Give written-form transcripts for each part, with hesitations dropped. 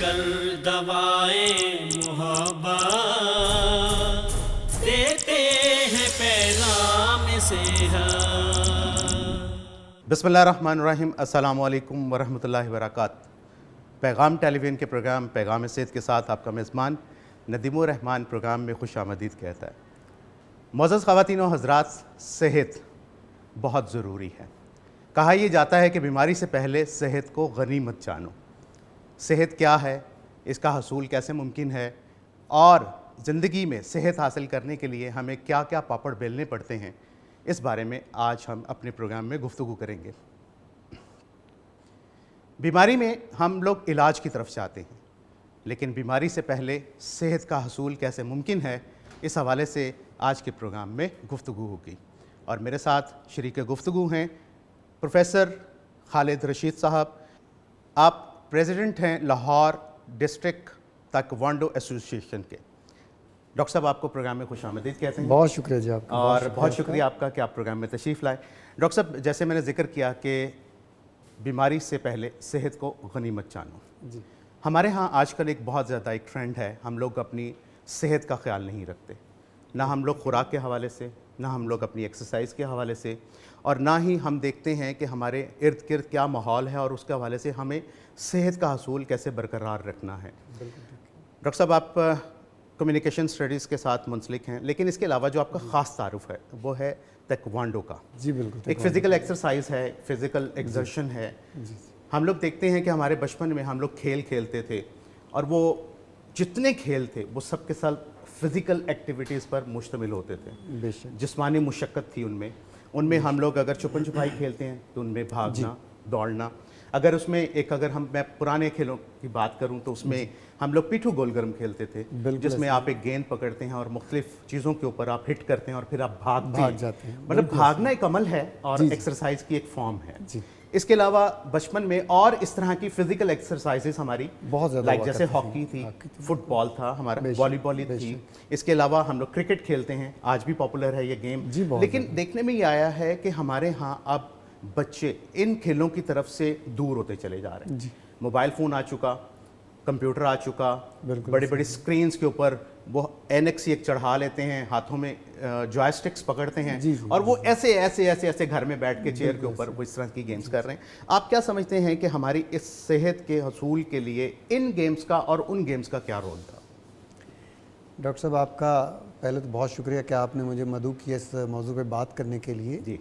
کر دوائیں محبت دیتے ہیں پیغام صحت۔ بسم اللہ الرحمن الرحیم۔ السلام علیکم ورحمۃ اللہ وبرکاتہ۔ پیغام ٹیلی ویژن کے پروگرام پیغام صحت کے ساتھ آپ کا میزبان ندیم الرحمان پروگرام میں خوش آمدید کہتا ہے۔ معزز خواتین و حضرات، صحت بہت ضروری ہے۔ کہا یہ جاتا ہے کہ بیماری سے پہلے صحت کو غنیمت جانو۔ صحت کیا ہے، اس کا حصول کیسے ممکن ہے، اور زندگی میں صحت حاصل کرنے کے لیے ہمیں کیا کیا پاپڑ بیلنے پڑتے ہیں، اس بارے میں آج ہم اپنے پروگرام میں گفتگو کریں گے۔ بیماری میں ہم لوگ علاج کی طرف جاتے ہیں، لیکن بیماری سے پہلے صحت کا حصول کیسے ممکن ہے، اس حوالے سے آج کے پروگرام میں گفتگو ہوگی۔ اور میرے ساتھ شریک گفتگو ہیں پروفیسر خالد رشید صاحب۔ آپ پریزیڈنٹ ہیں لاہور ڈسٹرکٹ تائیکوانڈو ایسوسی ایشن کے۔ ڈاکٹر صاحب، آپ کو پروگرام میں خوش آمدید کہتے ہیں۔ بہت شکریہ جی آپ کا، اور بہت شکریہ آپ کا کہ آپ پروگرام میں تشریف لائے۔ ڈاکٹر صاحب، جیسے میں نے ذکر کیا کہ بیماری سے پہلے صحت کو غنیمت جانو، جی ہمارے ہاں آج کل ایک بہت زیادہ ایک ٹرینڈ ہے، ہم لوگ اپنی صحت کا خیال نہیں رکھتے، نہ ہم لوگ خوراک کے حوالے سے، نہ ہم لوگ اپنی ایکسرسائز کے حوالے سے، اور نہ ہی ہم دیکھتے ہیں کہ ہمارے ارد گرد کیا ماحول ہے اور اس کے حوالے سے ہمیں صحت کا حصول کیسے برقرار رکھنا ہے۔ ڈاکٹر صاحب، آپ کمیونیکیشن اسٹڈیز کے ساتھ منسلک ہیں، لیکن اس کے علاوہ جو آپ کا خاص تعارف ہے وہ ہے تائیکوانڈو کا۔ جی بالکل، ایک فزیکل ایکسرسائز ہے، فزیکل ایگزرشن ہے۔ ہم لوگ دیکھتے ہیں کہ ہمارے بچپن میں ہم لوگ کھیل کھیلتے تھے، اور وہ جتنے کھیل تھے وہ سب کے سب فزیکل ایکٹیویٹیز پر مشتمل ہوتے تھے۔ بے شک جسمانی مشقت تھی ان میں ہم لوگ اگر چھپن چھپائی کھیلتے ہیں تو ان میں بھاگنا، دوڑنا، اگر اس میں میں پرانے کھیلوں کی بات کروں تو اس میں ہم لوگ پیٹھو گول گرم کھیلتے تھے، جس میں آپ ایک گیند پکڑتے ہیں اور مختلف چیزوں کے اوپر آپ ہٹ کرتے ہیں اور پھر آپ بھاگ جاتے ہیں۔ مطلب بھاگنا ایک عمل ہے اور ایکسرسائز کی ایک فارم ہے۔ اس کے علاوہ بچپن میں اور اس طرح کی فزیکل ایکسرسائزز ہماری بہت زیادہ، لائک جیسے ہاکی تھی، فٹ بال تھا ہمارا، والی بال تھی۔ اس کے علاوہ ہم لوگ کرکٹ کھیلتے ہیں، آج بھی پاپولر ہے یہ گیم۔ لیکن دیکھنے میں یہ آیا ہے کہ ہمارے ہاں اب بچے ان کھیلوں کی طرف سے دور ہوتے چلے جا رہے ہیں۔ موبائل فون آ چکا، کمپیوٹر آ چکا، بڑی بڑی سکرینز کے اوپر وہ اینکس ایک چڑھا لیتے ہیں، ہاتھوں میں جوائے سٹکس پکڑتے ہیں، اور وہ ایسے ایسے ایسے ایسے گھر میں بیٹھ کے چیئر کے اوپر وہ اس طرح کی گیمز کر رہے ہیں۔ آپ کیا سمجھتے ہیں کہ ہماری اس صحت کے حصول کے لیے ان گیمز کا اور ان گیمز کا کیا رول تھا؟ ڈاکٹر صاحب، آپ کا پہلے تو بہت شکریہ کہ آپ نے مجھے مدعو کیا اس موضوع پہ بات کرنے کے لیے۔ جی،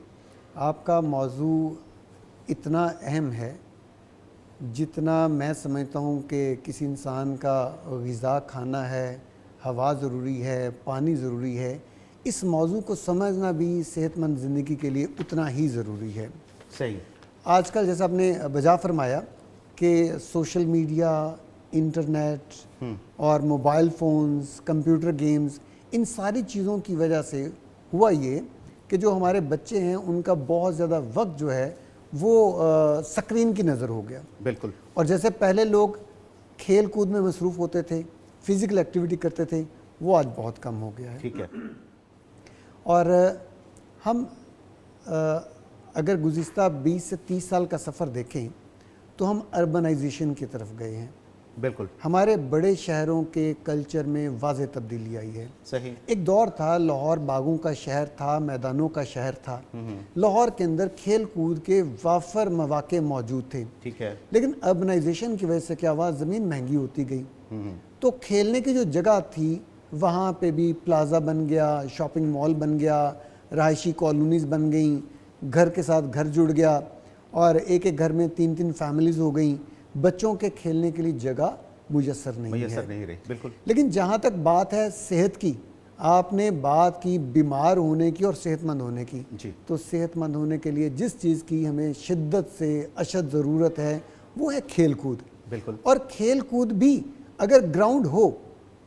آپ کا موضوع اتنا اہم ہے جتنا میں سمجھتا ہوں کہ کسی انسان کا غذا کھانا ہے، ہوا ضروری ہے، پانی ضروری ہے، اس موضوع کو سمجھنا بھی صحت مند زندگی کے لیے اتنا ہی ضروری ہے۔ صحیح۔ آج کل جیسا آپ نے بجا فرمایا کہ سوشل میڈیا، انٹرنیٹ اور موبائل فونز، کمپیوٹر گیمز، ان ساری چیزوں کی وجہ سے ہوا یہ کہ جو ہمارے بچے ہیں ان کا بہت زیادہ وقت جو ہے وہ سکرین کی نظر ہو گیا۔ بالکل۔ اور جیسے پہلے لوگ کھیل کود میں مصروف ہوتے تھے، فزیکل ایکٹیویٹی کرتے تھے، وہ آج بہت کم ہو گیا ہے۔ ٹھیک ہے۔ اور ہم اگر گزشتہ 20 سے 30 سال کا سفر دیکھیں تو ہم اربنائزیشن کی طرف گئے ہیں۔ بالکل ہمارے بڑے شہروں کے کلچر میں واضح تبدیلی آئی ہے۔ صحیح۔ ایک دور تھا لاہور باغوں کا شہر تھا، میدانوں کا شہر تھا، لاہور کے اندر کھیل کود کے وافر مواقع موجود تھے۔ ٹھیک ہے۔ لیکن اربنائزیشن کی وجہ سے کیا ہوا، زمین مہنگی ہوتی گئی، تو کھیلنے کی جو جگہ تھی وہاں پہ بھی پلازا بن گیا، شاپنگ مال بن گیا، رہائشی کالونیز بن گئیں، گھر کے ساتھ گھر جڑ گیا، اور ایک ایک گھر میں 3 فیملیز ہو گئیں۔ بچوں کے کھیلنے کے لیے جگہ میسر نہیں رہی۔ بالکل۔ لیکن جہاں تک بات ہے صحت کی، آپ نے بات کی بیمار ہونے کی اور صحت مند ہونے کی، تو صحت مند ہونے کے لیے جس چیز کی ہمیں شدت سے اشد ضرورت ہے وہ ہے کھیل کود۔ بالکل۔ اور کھیل کود بھی اگر گراؤنڈ ہو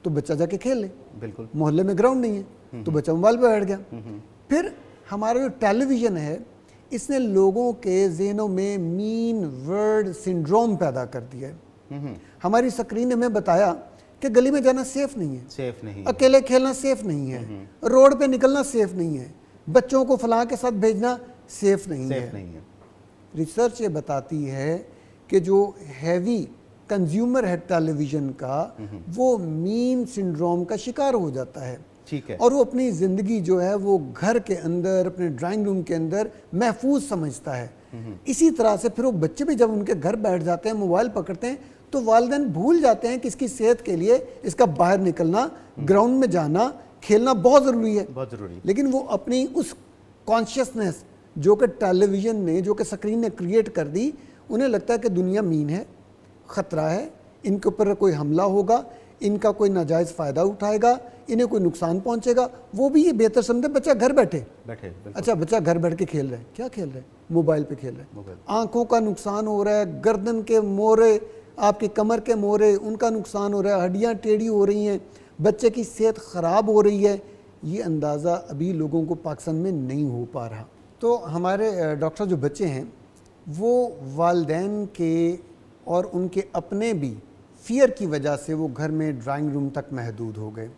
تو بچہ جا کے کھیل لے۔ بالکل۔ محلے میں گراؤنڈ نہیں ہے تو بچہ موبائل پہ بیٹھ گیا۔ پھر ہمارا جو ٹیلی ویژن ہے اس نے لوگوں کے ذہنوں میں مین ورڈ سنڈروم پیدا کر دیا ہے۔ ہماری سکرین نے ہمیں بتایا کہ گلی میں جانا سیف نہیں ہے، سیف نہیں، اکیلے کھیلنا سیف نہیں ہے، روڈ پہ نکلنا سیف نہیں ہے، بچوں کو فلاں کے ساتھ بھیجنا سیف نہیں ہے۔ ریسرچ یہ بتاتی ہے کہ جو ہیوی کنزیومر ہے ٹیلی ویژن کا وہ مین سنڈروم کا شکار ہو جاتا ہے، ٹھیک ہے، اور وہ اپنی زندگی جو ہے وہ گھر کے اندر اپنے ڈرائنگ روم کے اندر محفوظ سمجھتا ہے. اسی طرح سے پھر وہ بچے بھی جب ان کے گھر بیٹھ جاتے ہیں موبائل پکڑتے ہیں تو والدین بھول جاتے ہیں کہ اس کی صحت کے لیے اس کا باہر نکلنا، گراؤنڈ میں جانا، کھیلنا بہت ضروری ہے. بہت ضروری. لیکن وہ اپنی اس کانشیسنس جو کہ ٹیلی ویژن نے، جو کہ اسکرین نے کریٹ کر دی، انہیں لگتا ہے کہ دنیا مین ہے، خطرہ ہے، ان کے اوپر کوئی حملہ ہوگا، ان کا کوئی ناجائز فائدہ اٹھائے گا، انہیں کوئی نقصان پہنچے گا. وہ بھی یہ بہتر سمجھتے بچہ گھر بیٹھے. اچھا بچہ گھر بیٹھ کے کھیل رہا ہے، کیا کھیل رہا ہے؟ موبائل پہ کھیل رہا ہے. آنکھوں کا نقصان ہو رہا ہے، گردن کے مورے، آپ کی کمر کے مورے، ان کا نقصان ہو رہا ہے، ہڈیاں ٹیڑھی ہو رہی ہیں، بچے کی صحت خراب ہو رہی ہے. یہ اندازہ ابھی لوگوں کو پاکستان میں نہیں ہو پا رہا. تو ہمارے ڈاکٹر جو بچے ہیں وہ والدین کے اور ان کے اپنے بھی فیئر کی وجہ سے وہ گھر میں ڈرائنگ روم تک محدود ہو گئے.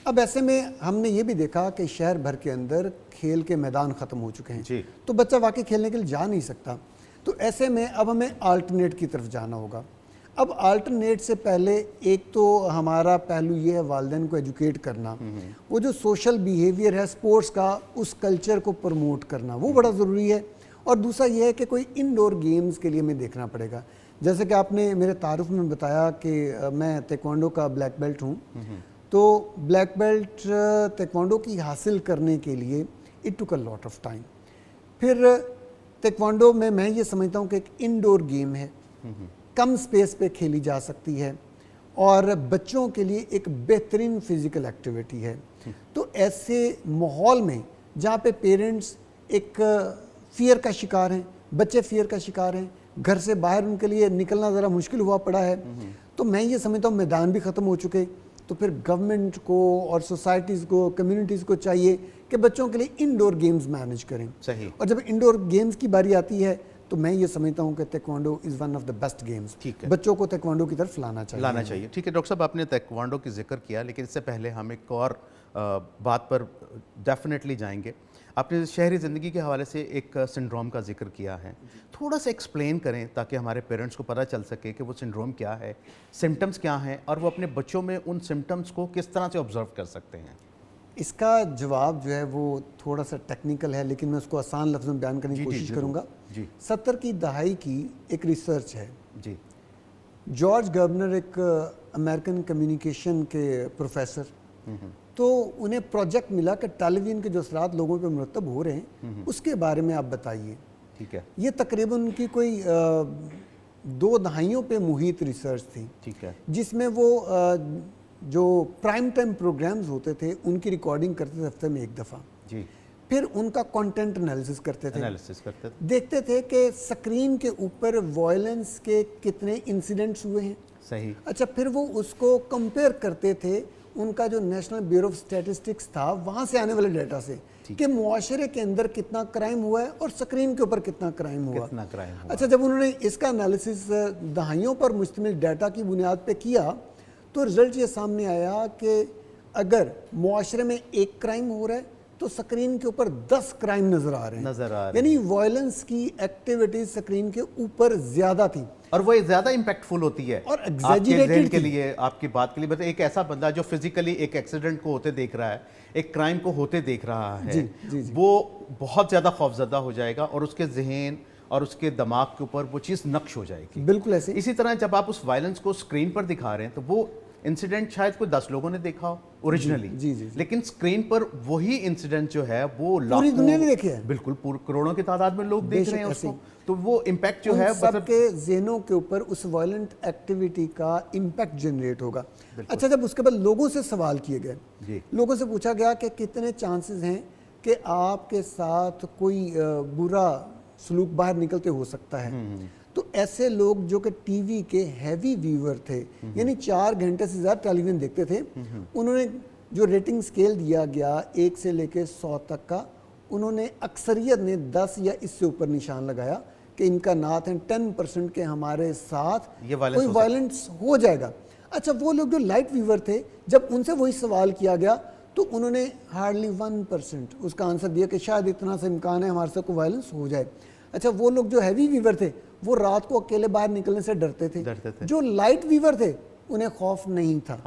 اب ایسے میں ہم نے یہ بھی دیکھا کہ شہر بھر کے اندر کھیل کے میدان ختم ہو چکے ہیں، تو بچہ واقعی کھیلنے کے لیے جا نہیں سکتا. تو ایسے میں اب ہمیں آلٹرنیٹ کی طرف جانا ہوگا. اب آلٹرنیٹ سے پہلے ایک تو ہمارا پہلو یہ ہے والدین کو ایجوکیٹ کرنا، وہ جو سوشل بیہیویئر ہے سپورٹس کا، اس کلچر کو پروموٹ کرنا وہ بڑا ضروری ہے. اور دوسرا یہ ہے کہ کوئی انڈور گیمز کے لیے ہمیں دیکھنا پڑے گا. جیسے کہ آپ نے میرے تعارف میں بتایا کہ میں تیکوانڈو کا بلیک بیلٹ ہوں، تو بلیک بیلٹ تیکوانڈو کی حاصل کرنے کے لیے it took a lot of time. پھر تیکوانڈو میں یہ سمجھتا ہوں کہ ایک انڈور گیم ہے، کم سپیس پہ کھیلی جا سکتی ہے اور بچوں کے لیے ایک بہترین فزیکل ایکٹیویٹی ہے. تو ایسے ماحول میں جہاں پہ پیرنٹس ایک فیئر کا شکار ہیں، بچے فیئر کا شکار ہیں، گھر سے باہر ان کے لیے نکلنا ذرا مشکل ہوا پڑا ہے، تو میں یہ سمجھتا ہوں میدان بھی ختم ہو چکے. تو پھر گورنمنٹ کو اور سوسائٹیز کو، کمیونٹیز کو چاہیے کہ بچوں کے لیے انڈور گیمز مینیج کریں. صحیح. اور جب انڈور گیمز کی باری آتی ہے تو میں یہ سمجھتا ہوں کہ taekwondo is one of the best games. بچوں کو تیکوانڈو کی طرف لانا چاہیے. ٹھیک ہے ڈاکٹر صاحب، آپ نے تیکوانڈو کی ذکر کیا، لیکن اس سے پہلے ہم ایک اور بات پر ڈیفینیٹلی جائیں گے. آپ نے شہری زندگی کے حوالے سے ایک سنڈروم کا ذکر کیا ہے، تھوڑا سا ایکسپلین کریں تاکہ ہمارے پیرنٹس کو پتہ چل سکے کہ وہ سنڈروم کیا ہے، سمٹمز کیا ہیں، اور وہ اپنے بچوں میں ان سمٹمز کو کس طرح سے آبزرو کر سکتے ہیں. اس کا جواب جو ہے وہ تھوڑا سا ٹیکنیکل ہے، لیکن میں اس کو آسان لفظوں میں بیان کرنے کی کوشش کروں گا. 70 کی دہائی کی ایک ریسرچ ہے. جارج گربنر ایک امریکن کمیونیکیشن کے پروفیسر، تو انہیں پروجیکٹ ملا کہ ٹیلی ویژن کے جو اثرات لوگوں پہ مرتب ہو رہے ہیں اس کے بارے میں آپ بتائیے. ٹھیک ہے. یہ تقریباً ان کی کوئی 2 دہائیوں پہ محیط ریسرچ تھی. ٹھیک ہے. جس میں وہ جو پرائم ٹائم پروگرامز ہوتے تھے ان کی ریکارڈنگ کرتے تھے ہفتے میں 1 دفعہ. پھر ان کا کنٹینٹ انالیسس کرتے تھے، دیکھتے تھے کہ سکرین کے اوپر وائلنس کے کتنے انسیڈنٹس ہوئے ہیں. صحیح. اچھا پھر وہ اس کو کمپیئر کرتے تھے ان کا جو نیشنل بیورو آف اسٹیٹسٹکس تھا وہاں سے آنے والے ڈیٹا سے کہ معاشرے کے اندر کتنا کرائم ہوا ہے اور سکرین کے اوپر کتنا کرائم ہوا. اچھا جب انہوں نے اس کا انالیسس دہائیوں پر مشتمل ڈیٹا کی بنیاد پہ کیا تو رزلٹ یہ سامنے آیا کہ اگر معاشرے میں 1 کرائم ہو رہا ہے تو سکرین کے اوپر 10 کرائم نظر آ رہے ہیں. یعنی وائلنس کی ایکٹیویٹیز سکرین کے اوپر زیادہ تھیں اور وہ زیادہ امپیکٹفul ہوتی ہے. اور آپ کے ذہن کے لیے، آپ کی بات کے لیے، ایک ایسا بندہ جو فزیکلی ایک ایکسیڈنٹ کو ہوتے دیکھ رہا ہے، ایک کرائم کو ہوتے دیکھ رہا ہے، وہ بہت زیادہ خوفزدہ ہو جائے گا اور اس کے ذہن اور اس کے دماغ کے اوپر وہ چیز نقش ہو جائے گی. بالکل ایسے. اسی طرح جب آپ اس وائلنس کو اسکرین پر دکھا رہے ہیں تو وہ انسیڈنٹ شاید کوئی 10 لوگوں نے دیکھا ہو اوریجنلی، لیکن اسکرین پر وہی انسیڈنٹ جو ہے وہ پوری دنیا نے دیکھے ہیں. بالکل کروڑوں کی تعداد میں لوگ دیکھ رہے ہیں اس کو. تو وہ امپیکٹ جو ہے سب کے ذہنوں کے اوپر اس وائلنٹ ایکٹیویٹی کا امپیکٹ جنریٹ ہوگا. اچھا جب اس کے بعد لوگوں سے سوال کیے گئے، لوگوں سے پوچھا گیا کہ کتنے چانسز ہیں کہ آپ کے ساتھ کوئی برا سلوک باہر نکلتے ہو سکتا ہے. تو ایسے لوگ جو کہ ٹی وی کے ہیوی ویور تھے، یعنی 4 گھنٹے سے زیادہ ٹیلی ویژن دیکھتے تھے، انہوں نے جو ریٹنگ سکیل دیا گیا 1 سے لے کے 100 تک کا، انہوں نے اکثریت نے 10 یا اس سے اوپر نشان لگایا کہ امکانات ہیں 10% کے ہمارے ساتھ کوئی وائلنس ہو جائے گا. اچھا وہ لوگ جو لائٹ ویور تھے جب ان سے وہی سوال کیا گیا تو انہوں نے ہارڈلی 1% اس کا آنسر دیا کہ شاید اتنا سا امکان ہے ہمارے ساتھ کوئی وائلنس ہو جائے. اچھا وہ لوگ جو ہیوی ویور تھے وہ رات کو اکیلے باہر نکلنے سے ڈرتے تھے. جو لائٹ ویور تھے انہیں خوف نہیں تھا.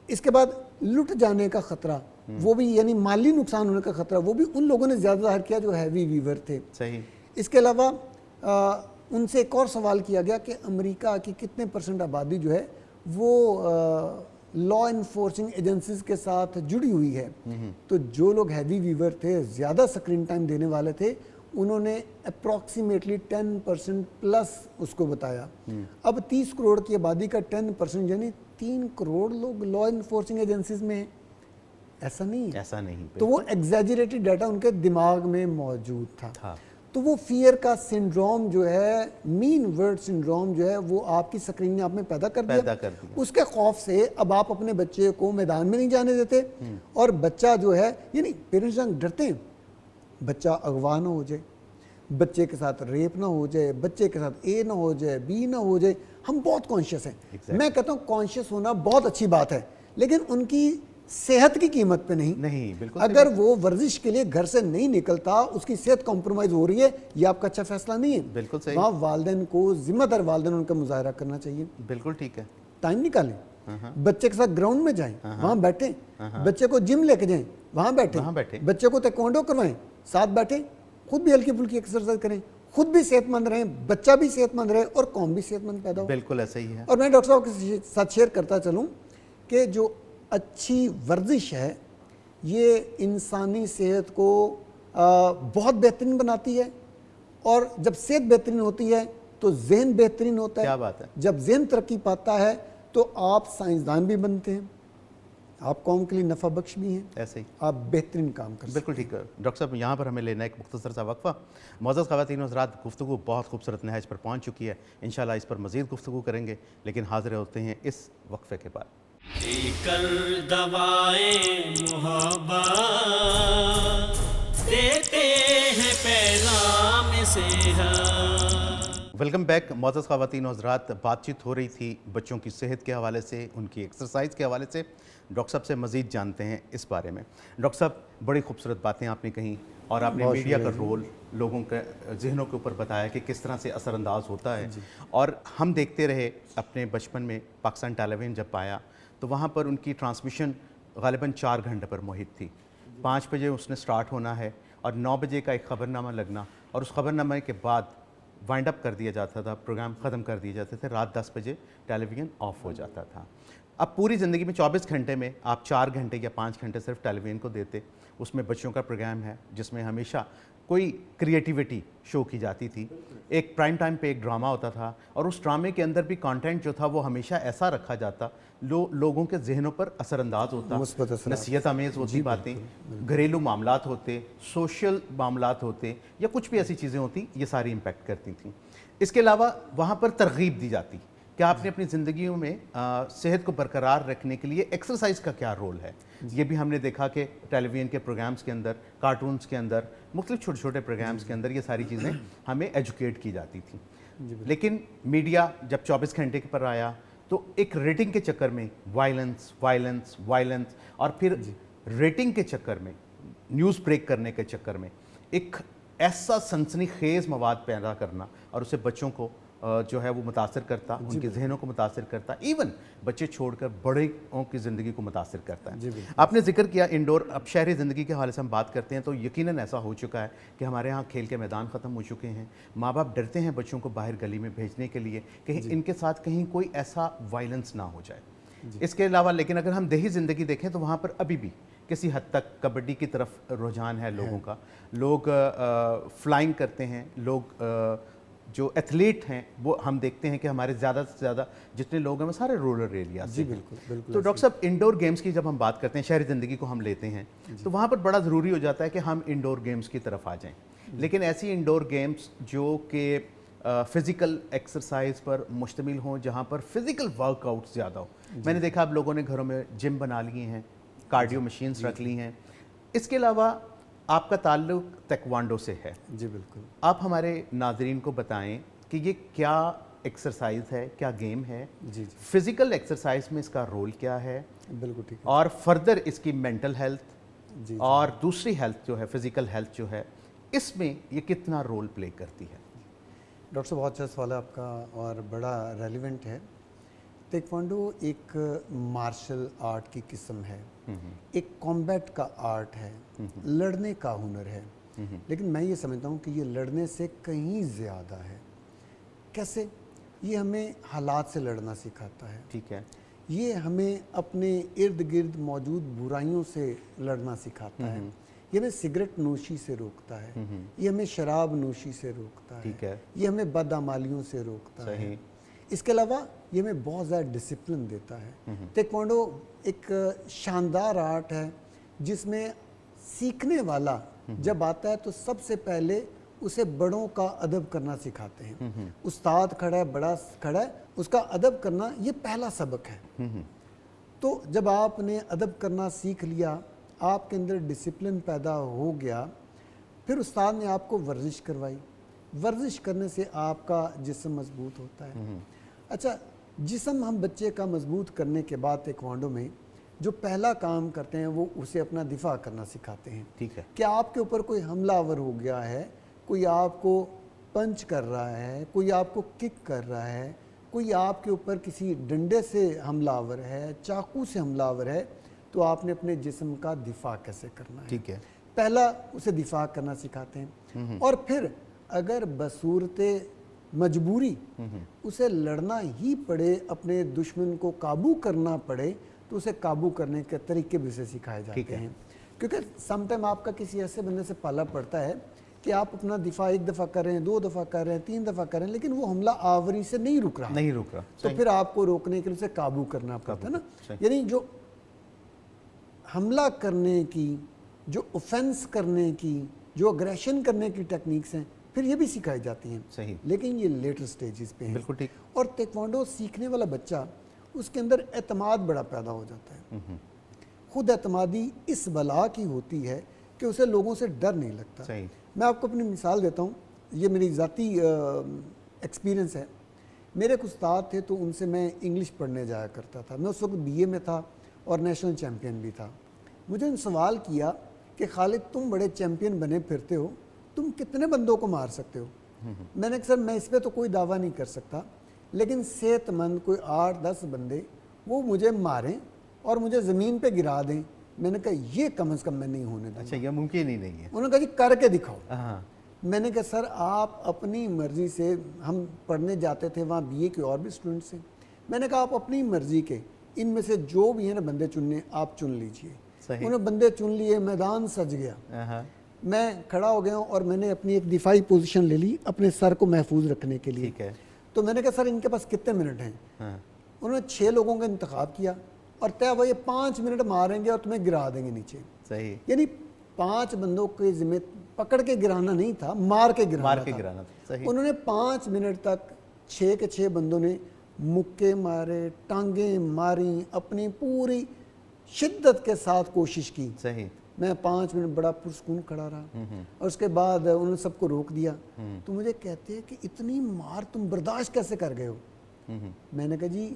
اس کے بعد لٹ جانے کا خطرہ وہ بھی یعنی مالی نقصان ہونے کا خطرہ وہ بھی ان لوگوں نے زیادہ ظاہر کیا جو ہیوی ویور تھے. صحیح. اس کے علاوہ ان سے ایک اور سوال کیا گیا کہ امریکہ کی کتنے % آبادی جو ہے وہ لا انفورسنگ ایجنسیز کے ساتھ جڑی ہوئی ہے. تو جو لوگ ہیوی ویور تھے زیادہ سکرین ٹائم دینے والے تھے انہوں نے اپروکسیمیٹلی 10% پلس اس کو بتایا. اب 30 کروڑ کی آبادی کا 10% یعنی 3 کروڑ لوگ لا انفورسنگ ایجنسیز میں ہیں. ایسا نہیں. تو وہ ایگزیجریٹڈ ڈیٹا ان کے دماغ میں موجود تھا. تو وہ فیئر کا سنڈروم جو ہے مین ورڈ سنڈروم جو ہے وہ آپ کی سکرین نے آپ میں پیدا کر دیا. اس کے خوف سے اب آپ اپنے بچے کو میدان میں نہیں جانے دیتے اور بچہ جو ہے یعنی پیرنٹس ڈرتے ہیں بچہ اغوا نہ ہو جائے, بچے کے ساتھ ریپ نہ ہو جائے, بچے کے ساتھ اے نہ ہو جائے, بی نہ ہو جائے. ہم بہت کانشیس ہیں. میں کہتا ہوں کانشیس ہونا بہت اچھی بات ہے لیکن ان کی صحت کی قیمت پہ نہیں. بالکل. اگر وہ ورزش کے لیے گھر سے نہیں نکلتا اس کی صحت کمپرومائز ہو رہی ہے یہ آپ کا اچھا فیصلہ نہیں ہے. بالکل صحیح. وہاں والدین کو ذمہ دار والدین ان کا مظاہرہ کرنا چاہیے. بالکل ٹھیک ہے. ٹائم نکالیں, بچے کے ساتھ گراؤنڈ میں جائیں وہاں بیٹھیں, بچے کو جم لے کے جائیں وہاں بیٹھیں, بچے کو تیکوانڈو کروائیں ساتھ بیٹھیں, خود بھی ہلکی پھلکی ایکسرسائز کریں, خود بھی صحت مند رہیں, بچہ بھی صحت مند رہے اور قوم بھی صحت مند پیدا ہو. بالکل ایسا ہی ہے. اور میں ڈاکٹر صاحب کے ساتھ شیئر کرتا چلوں کہ جو اچھی ورزش ہے یہ انسانی صحت کو بہت بہترین بناتی ہے اور جب صحت بہترین ہوتی ہے تو ذہن بہترین ہوتا ہے. کیا بات ہے. جب ذہن ترقی پاتا ہے تو آپ سائنسدان بھی بنتے ہیں, آپ قوم کے لیے نفع بخش بھی ہیں, ایسے ہی آپ بہترین کام کر سکتے ہیں. بالکل ٹھیک ہے. ڈاکٹر صاحب یہاں پر ہمیں لینا ایک مختصر سا وقفہ. معزز خواتین و حضرات گفتگو بہت خوبصورت نہج پر پہنچ چکی ہے, انشاءاللہ اس پر مزید گفتگو کریں گے لیکن حاضر ہوتے ہیں اس وقفے کے بعد. کر دوائیں محبت دیتے ہیں پیغام صحت. Welcome back. معزز خواتین و حضرات بات چیت ہو رہی تھی بچوں کی صحت کے حوالے سے, ان کی ایکسرسائز کے حوالے سے. ڈاکٹر صاحب سے مزید جانتے ہیں اس بارے میں. ڈاکٹر صاحب بڑی خوبصورت باتیں آپ نے کہیں اور آپ نے میڈیا کا رول لوگوں کے ذہنوں کے اوپر بتایا کہ کس طرح سے اثر انداز ہوتا ہے. اور ہم دیکھتے رہے اپنے بچپن میں پاکستان ٹیلی ویژن جب آیا تو وہاں پر ان کی ٹرانسمیشن غالباً 4 گھنٹے پر محیط تھی. 5 بجے اس نے سٹارٹ ہونا ہے اور 9 بجے کا ایک خبر نامہ لگنا اور اس خبر نامے کے بعد وائنڈ اپ کر دیا جاتا تھا, پروگرام ختم کر دیے جاتے تھے, رات 10 بجے ٹیلی ویژن آف ہو جاتا تھا. اب پوری زندگی میں 24 گھنٹے میں آپ 4 گھنٹے یا 5 گھنٹے صرف ٹیلی ویژن کو دیتے. اس میں بچوں کا پروگرام ہے جس میں ہمیشہ کوئی کریٹیوٹی شو کی جاتی تھی. ایک پرائم ٹائم پہ ایک ڈرامہ ہوتا تھا اور اس ڈرامے کے اندر بھی کانٹینٹ جو تھا وہ ہمیشہ ایسا رکھا جاتا لوگوں کے ذہنوں پر اثر انداز ہوتا, نصیحت آمیز ہوتی باتیں, گھریلو معاملات ہوتے, سوشل معاملات ہوتے یا کچھ بھی ایسی چیزیں ہوتی, یہ ساری امپیکٹ کرتی تھیں. اس کے علاوہ وہاں پر ترغیب دی جاتی کہ آپ نے اپنی زندگیوں میں صحت کو برقرار رکھنے کے لیے ایکسرسائز کا کیا رول ہے. یہ بھی ہم نے دیکھا کہ ٹیلی ویژن کے پروگرامز کے اندر, کارٹونز کے اندر, مختلف چھوٹے چھوٹے پروگرامز کے اندر یہ ساری چیزیں ہمیں ایجوکیٹ کی جاتی تھیں. لیکن میڈیا جب 24 گھنٹے پر آیا تو ایک ریٹنگ کے چکر میں وائلنس وائلنس وائلنس اور پھر ریٹنگ کے چکر میں, نیوز بریک کرنے کے چکر میں ایک ایسا سنسنی خیز مواد پیدا کرنا اور اسے بچوں کو جو ہے وہ متاثر کرتا, ان کے ذہنوں کو متاثر کرتا, ایون بچے چھوڑ کر بڑوں کی زندگی کو متاثر کرتا ہے. آپ نے ذکر کیا انڈور, اب شہری زندگی کے حوالے سے ہم بات کرتے ہیں تو یقیناً ایسا ہو چکا ہے کہ ہمارے ہاں کھیل کے میدان ختم ہو چکے ہیں. ماں باپ ڈرتے ہیں بچوں کو باہر گلی میں بھیجنے کے لیے کہ ان کے ساتھ کہیں کوئی ایسا وائلنس نہ ہو جائے. اس کے علاوہ لیکن اگر ہم دیہی زندگی دیکھیں تو وہاں پر ابھی بھی کسی حد تک کبڈی کی طرف رجحان ہے لوگوں کا. لوگ فلائنگ کرتے ہیں, لوگ جو ایتھلیٹ ہیں وہ ہم دیکھتے ہیں کہ ہمارے زیادہ سے زیادہ جتنے لوگ ہیں وہ سارے رورل ایریا سے. بالکل. تو ڈاکٹر صاحب انڈور گیمز کی جب ہم بات کرتے ہیں, شہری زندگی کو ہم لیتے ہیں تو وہاں پر بڑا ضروری ہو جاتا ہے کہ ہم انڈور گیمز کی طرف آ جائیں. لیکن ایسی انڈور گیمز جو کہ فزیکل ایکسرسائز پر مشتمل ہوں, جہاں پر فزیکل ورک آؤٹ زیادہ ہو. میں نے دیکھا اب لوگوں نے گھروں میں جم بنا لیے ہیں, کارڈیو مشینز رکھ لی ہیں. اس کے علاوہ آپ کا تعلق تیکوانڈو سے ہے. جی بالکل. آپ ہمارے ناظرین کو بتائیں کہ یہ کیا ایکسرسائز ہے, کیا گیم ہے, فزیکل ایکسرسائز میں اس کا رول کیا ہے, بالکل ٹھیک, اور فردر اس کی مینٹل ہیلتھ اور دوسری ہیلتھ جو ہے, فزیکل ہیلتھ جو ہے, اس میں یہ کتنا رول پلے کرتی ہے؟ ڈاکٹر صاحب بہت اچھا سوال ہے آپ کا اور بڑا ریلیونٹ ہے. تیکوانڈو ایک مارشل آرٹ کی قسم ہے, ایک کامبیٹ کا آرٹ ہے, لڑنے کا ہنر ہے, لیکن میں یہ سمجھتا ہوں کہ یہ لڑنے سے کہیں زیادہ ہے. کیسے؟ یہ ہمیں حالات سے لڑنا سکھاتا ہے. ٹھیک ہے. یہ ہمیں اپنے ارد گرد موجود برائیوں سے لڑنا سکھاتا ہے. یہ ہمیں سگریٹ نوشی سے روکتا ہے, یہ ہمیں شراب نوشی سے روکتا ہے, یہ ہمیں بدعمالیوں سے روکتا ہے. اس کے علاوہ یہ ہمیں بہت زیادہ ڈسپلن دیتا ہے. تیکوانڈو ایک شاندار آرٹ ہے جس میں سیکھنے والا جب آتا ہے تو سب سے پہلے اسے بڑوں کا ادب کرنا سکھاتے ہیں. استاد کھڑا ہے, بڑا کھڑا ہے, اس کا ادب کرنا یہ پہلا سبق ہے. تو جب آپ نے ادب کرنا سیکھ لیا, آپ کے اندر ڈسپلن پیدا ہو گیا, پھر استاد نے آپ کو ورزش کروائی. ورزش کرنے سے آپ کا جسم مضبوط ہوتا ہے. اچھا, جسم ہم بچے کا مضبوط کرنے کے بعد تیکوانڈو میں جو پہلا کام کرتے ہیں وہ اسے اپنا دفاع کرنا سکھاتے ہیں. ٹھیک ہے. کہ آپ کے اوپر کوئی حملہ آور ہو گیا ہے, کوئی آپ کو پنچ کر رہا ہے, کوئی آپ کو کک کر رہا ہے, کوئی آپ کے اوپر کسی ڈنڈے سے حملہ آور ہے, چاقو سے حملہ آور ہے, تو آپ نے اپنے جسم کا دفاع کیسے کرنا ہے. ٹھیک ہے. پہلا اسے دفاع کرنا سکھاتے ہیں. اور پھر اگر بصورت مجبوری اسے لڑنا ہی پڑے, اپنے دشمن کو قابو کرنا پڑے, تو اسے قابو کرنے کے طریقے بھی اسے سکھائے جاتے ہیں. کیونکہ سم ٹائم آپ کا کسی ایسے بندے سے پالا پڑتا ہے کہ آپ اپنا دفاع 1 دفعہ کر رہے ہیں, 2 دفعہ کر رہے ہیں, 3 دفعہ کر رہے ہیں, لیکن وہ حملہ آوری سے نہیں رک رہا. تو پھر آپ کو روکنے کے لیے اسے قابو کرنا پڑتا ہے نا. یعنی جو حملہ کرنے کی, جو اوفینس کرنے کی, جو اگریشن کرنے کی ٹیکنیکس ہیں, پھر یہ بھی سکھائی جاتی ہیں. صحیح. لیکن یہ لیٹر سٹیجز پہ ہیں. بالکل ٹھیک. اور تیکوانڈو سیکھنے والا بچہ, اس کے اندر اعتماد بڑا پیدا ہو جاتا ہے. خود اعتمادی اس بلا کی ہوتی ہے کہ اسے لوگوں سے ڈر نہیں لگتا. صحیح. میں آپ کو اپنی مثال دیتا ہوں, یہ میری ذاتی ایکسپیرینس ہے. میرے ایک استاد تھے تو ان سے میں انگلش پڑھنے جایا کرتا تھا. میں اس وقت بی اے میں تھا اور نیشنل چیمپئن بھی تھا. مجھے ان سوال کیا کہ خالد, تم بڑے چیمپئن بنے پھرتے ہو, تم کتنے بندوں کو مار سکتے ہو؟ میں نے کہا سر میں اس پہ تو کوئی دعویٰ نہیں کر سکتا, لیکن صحت مند کوئی 8-10 بندے وہ مجھے ماریں اور مجھے زمین پہ گرا دیں. میں نے کہا یہ کم از کم میں نہیں ہونے دوں. اچھا, یہ ممکن ہی نہیں ہے. انہوں نے کہا جی کر کے دکھاؤ. میں نے کہا سر آپ اپنی مرضی سے, ہم پڑھنے جاتے تھے وہاں بی اے کے اور بھی اسٹوڈنٹس ہیں, میں نے کہا آپ اپنی مرضی کے ان میں سے جو بھی ہیں نا بندے چننے, آپ چن لیجئے. انہوں نے بندے چن لیے, میدان سج گیا. میں کھڑا ہو گیا ہوں اور میں نے اپنی ایک دفاعی پوزیشن لے لی اپنے سر کو محفوظ رکھنے کے لیے. تو میں نے کہا سر ان کے پاس کتنے منٹ ہیں؟ انہوں نے 6 لوگوں کا انتخاب کیا اور طے ہوا یہ 5 منٹ ماریں گے اور تمہیں گرا دیں گے نیچے. صحیح. یعنی 5 بندوں کے ذمہ پکڑ کے گرانا نہیں تھا, مار کے گرانا تھا. انہوں نے 5 منٹ تک 6 کے 6 بندوں نے مکے مارے, ٹانگیں ماری, اپنی پوری شدت کے ساتھ کوشش کی. صحیح. میں 5 منٹ بڑا پرسکون کھڑا رہا اور اس کے بعد انہوں نے سب کو روک دیا. تو مجھے کہتے ہیں کہ اتنی مار تم برداشت کیسے کر گئے ہو؟ میں نے کہا جی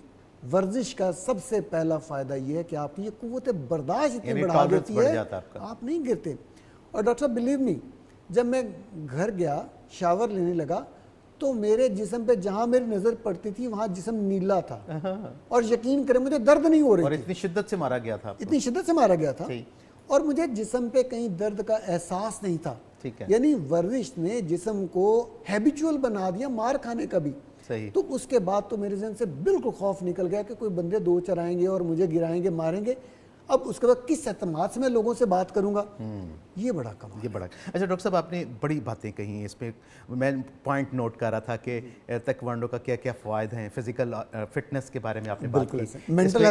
ورزش کا سب سے پہلا فائدہ یہ ہے کہ آپ کی یہ قوت برداشت اتنی بڑھا دیتی ہے, آپ نہیں گرتے. اور ڈاکٹر صاحب بلیو می, جب میں گھر گیا شاور لینے لگا تو میرے جسم پہ جہاں میری نظر پڑتی تھی وہاں جسم نیلا تھا, اور یقین کریں مجھے درد نہیں ہو رہی اور اتنی شدت سے مارا گیا تھا. اتنی شدت سے مارا گیا تھا اور مجھے جسم پہ کہیں درد کا احساس نہیں تھا. یعنی ورزش نے جسم کو ہیبیچول بنا دیا مار کھانے کا بھی. تو اس کے بعد تو میرے ذہن سے بالکل خوف نکل گیا کہ کوئی بندے 2-4 آئیں گے اور مجھے گرائیں گے, ماریں گے. اب اس کے بعد کس اعتماد سے میں لوگوں سے بات کروں گا, یہ بڑا کمال. یہ بڑا. اچھا ڈاکٹر صاحب, آپ نے بڑی باتیں کہیں, اس پہ میں پوائنٹ نوٹ کر رہا تھا کہ تیکوانڈو کا کیا کیا فوائد ہیں. فزیکل فٹنس کے بارے میں آپ نے بات کی,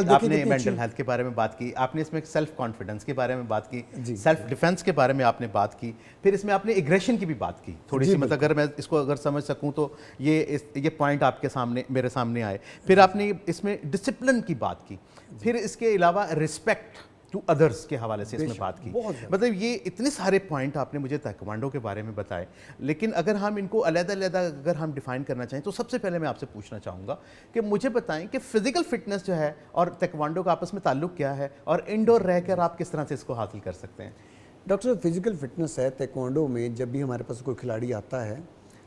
آپ نے مینٹل ہیلتھ کے بارے میں بات کی, آپ نے اس میں سیلف کانفیڈنس کے بارے میں بات کی, سیلف ڈیفینس کے بارے میں آپ نے بات کی, پھر اس میں آپ نے ایگریشن کی بھی بات کی تھوڑی سی. مطلب اگر میں اس کو اگر سمجھ سکوں تو یہ پوائنٹ آپ کے سامنے میرے سامنے آئے. پھر آپ نے اس میں ڈسپلن کی بات کی, پھر اس کے علاوہ رسپیکٹ ٹو ادرس کے حوالے سے اس میں بات کی. مطلب یہ اتنے سارے پوائنٹ آپ نے مجھے تیکوانڈو کے بارے میں بتائے. لیکن اگر ہم ان کو علیحدہ علیحدہ اگر ہم ڈیفائن کرنا چاہیں تو سب سے پہلے میں آپ سے پوچھنا چاہوں گا کہ مجھے بتائیں کہ فزیکل فٹنس جو ہے اور تیکوانڈو کا آپس میں تعلق کیا ہے, اور انڈور رہ کر آپ کس طرح سے اس کو حاصل کر سکتے ہیں؟ ڈاکٹر فزیکل فٹنس ہے تیکوانڈو میں، جب بھی ہمارے پاس کوئی کھلاڑی آتا ہے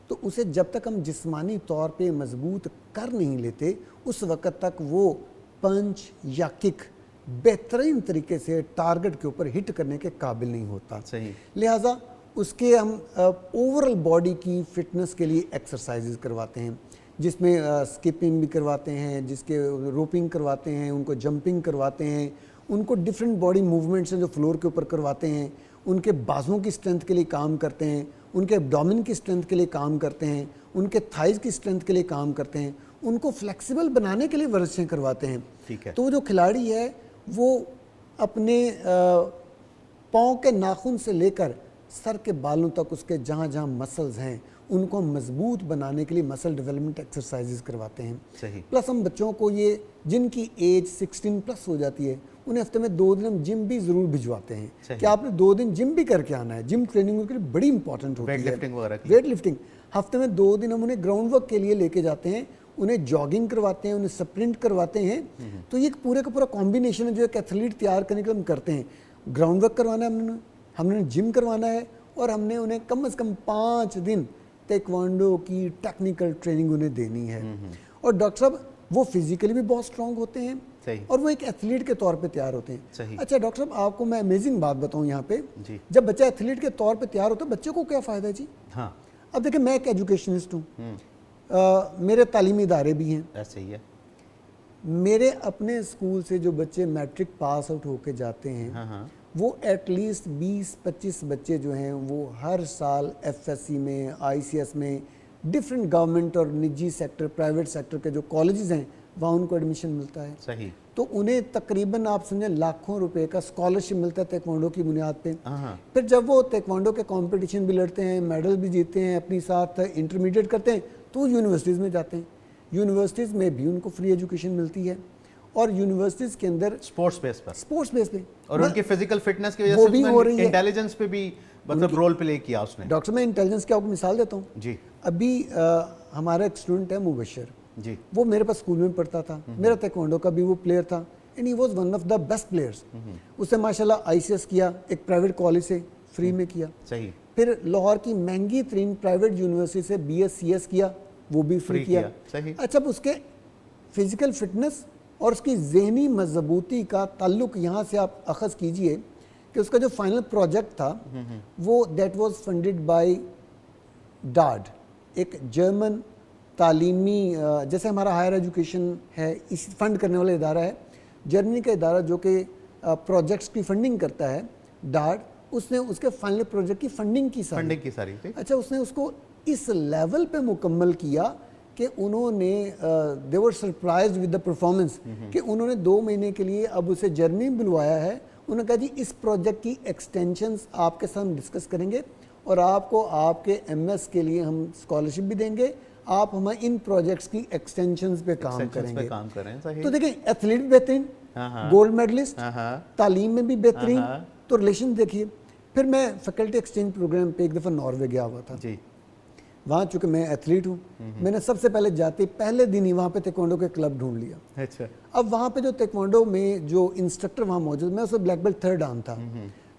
تو اسے جب تک ہم جسمانی طور پہ مضبوط کر نہیں لیتے اس وقت تک وہ پنچ یا کک بہترین طریقے سے ٹارگٹ کے اوپر ہٹ کرنے کے قابل نہیں ہوتا. صحیح. لہٰذا اس کے ہم اوورل باڈی کی فٹنس کے لیے ایکسرسائزز کرواتے ہیں، جس میں اسکپنگ بھی کرواتے ہیں، جس کے روپنگ کرواتے ہیں، ان کو جمپنگ کرواتے ہیں، ان کو ڈفرینٹ باڈی موومنٹس ہیں جو فلور کے اوپر کرواتے ہیں، ان کے بازوؤں کی اسٹرینتھ کے لیے کام کرتے ہیں، ان کے ایبڈومن کی اسٹرینتھ کے لیے کام کرتے ہیں، ان کے تھائز کی اسٹرینتھ کے لیے کام کرتے ہیں، ان کو فلیکسیبل بنانے کے لیے ورزشیں کرواتے ہیں. تو وہ جو کھلاڑی ہے وہ اپنے پاؤں کے ناخن سے لے کر سر کے بالوں تک اس کے جہاں جہاں مسلز ہیں ان کو مضبوط بنانے کے لیے مسل ڈیولپمنٹ ایکسرسائزز کرواتے ہیں. پلس ہم بچوں کو یہ جن کی ایج 16 پلس ہو جاتی ہے انہیں ہفتے میں 2 دن ہم جم بھی ضرور بھجواتے ہیں کہ آپ نے 2 دن جم بھی کر کے آنا ہے. جم ٹریننگ کے لیے بڑی امپورٹنٹ ہوتی ہے، ویٹ لفٹنگ. ہفتے میں 2 دن ہم انہیں گراؤنڈ ورک کے لیے لے کے جاتے ہیں، انہیں جاگنگ کرواتے ہیں، انہیں سپرنٹ کرواتے ہیں. تو یہ پورے کا پورا کمبینیشن ہے جو ایک ایتھلیٹ تیار کرنے کے لیے ہم کرتے ہیں. گراؤنڈ ورک کروانا ہے ہم نے جم کروانا ہے، اور ہم نے انہیں کم از کم 5 دن تیکوانڈو کی ٹیکنیکل ٹریننگ انہیں دینی ہے. اور ڈاکٹر صاحب وہ فزیکلی بھی بہت اسٹرانگ ہوتے ہیں اور وہ ایک ایتھلیٹ کے طور پہ تیار ہوتے ہیں. اچھا ڈاکٹر صاحب آپ کو میں امیزنگ بات بتاؤں یہاں پہ، جب بچہ ایتھلیٹ کے طور پہ تیار ہوتا ہے بچے کو کیا فائدہ ہے جی؟ اب دیکھیں میں ایک ایجوکیشنسٹ ہوں، میرے تعلیمی ادارے بھی ہیں. ایسے ہی ہے. میرے اپنے اسکول سے جو بچے میٹرک پاس آؤٹ ہو کے جاتے ہیں وہ ایٹ لیسٹ 20-25 بچے جو ہیں وہ ہر سال ایف ایس سی میں، آئی سی ایس میں، ڈفرینٹ گورنمنٹ اور نجی سیکٹر پرائیویٹ سیکٹر کے جو کالجز ہیں وہاں ان کو ایڈمیشن ملتا ہے. صحیح. تو انہیں تقریباً آپ سمجھیں لاکھوں روپے کا اسکالرشپ ملتا ہے تیکوانڈو کی بنیاد پہ. پھر جب وہ تیکوانڈو کے کمپٹیشن بھی لڑتے ہیں، میڈل بھی جیتے ہیں، اپنی ساتھ انٹرمیڈیٹ کرتے ہیں تو یونیورسٹیز میں جاتے ہیں. یونیورسٹیز میں بھی ان کو فری ایجوکیشن ملتی ہے، اور یونیورسٹیز کے اندر اسپورٹس بیس پہ اور ان کی فزیکل فٹنس کی وجہ سے انٹیلیجنس پہ بھی مطلب رول پلے کیا اس نے. ڈاکٹر میں انٹیلیجنس کی آپ کو مثال دیتا ہوں. جی. ابھی ہمارا ایک اسٹوڈنٹ ہے مبشر، جی، وہ میرے پاس اسکول میں پڑھتا تھا، میرا تیکوانڈو کا بھی وہ پلیئر تھا، and he was one of the best players. اس نے ماشاء اللہ آئی سی ایس کیا، ایک پرائیویٹ کالج سے فری میں کیا. صحیح. پھر لاہور کی مہنگی ترین پرائیویٹ یونیورسٹی سے بی ایس سی ایس کیا، وہ بھی فری کیا. اچھا اب اس کے فزیکل فٹنس اور اس کی ذہنی مضبوطی کا تعلق یہاں سے آپ اخذ کیجئے کہ اس کا جو فائنل پروجیکٹ تھا وہ that was funded by dot, ایک جرمن تعلیمی جیسے ہمارا ہائر ایجوکیشن ہے اس فنڈ کرنے والا ادارہ ہے، جرمنی کا ادارہ جو کہ پروجیکٹس کی فنڈنگ کرتا ہے ڈاڈ، اس نے اس کے فائنل پروجیکٹ کی فنڈنگ کی ساری. اچھا اس نے اس کو اس لیول پہ مکمل کیا کہ انہوں نے they were surprised with the performance کہ انہوں نے 2 مہینے کے لیے اب اسے جرمنی بلوایا ہے. انہوں نے کہا جی اس پروجیکٹ کی ایکسٹینشنز آپ کے ساتھ ڈسکس کریں گے اور آپ کو آپ کے ایم ایس کے لیے ہم اسکالرشپ بھی دیں گے، آپ ہمیں ان پروجیکٹس کی ایکسٹینشنز پہ کام کریں گے. تو دیکھیں ایتھلیٹ بہترین، گولڈ میڈلسٹ، تعلیم میں بھی بہترین، تو ریلیشن دیکھیے. پھر میں فیکلٹی ایکسچینج پروگرام پہ ایک دفعہ ناروے گیا ہوا تھا. وہاں چونکہ میں ایتھلیٹ ہوں میں نے سب سے پہلے جاتے پہلے دن ہی وہاں پہ تیکوانڈو کے کلب ڈھونڈ لیا. اچھا. اب وہاں پہ جو تیکوانڈو میں جو انسٹرکٹر وہاں موجود، میں اس وقت بلیک بیلٹ 3rd ڈان تھا،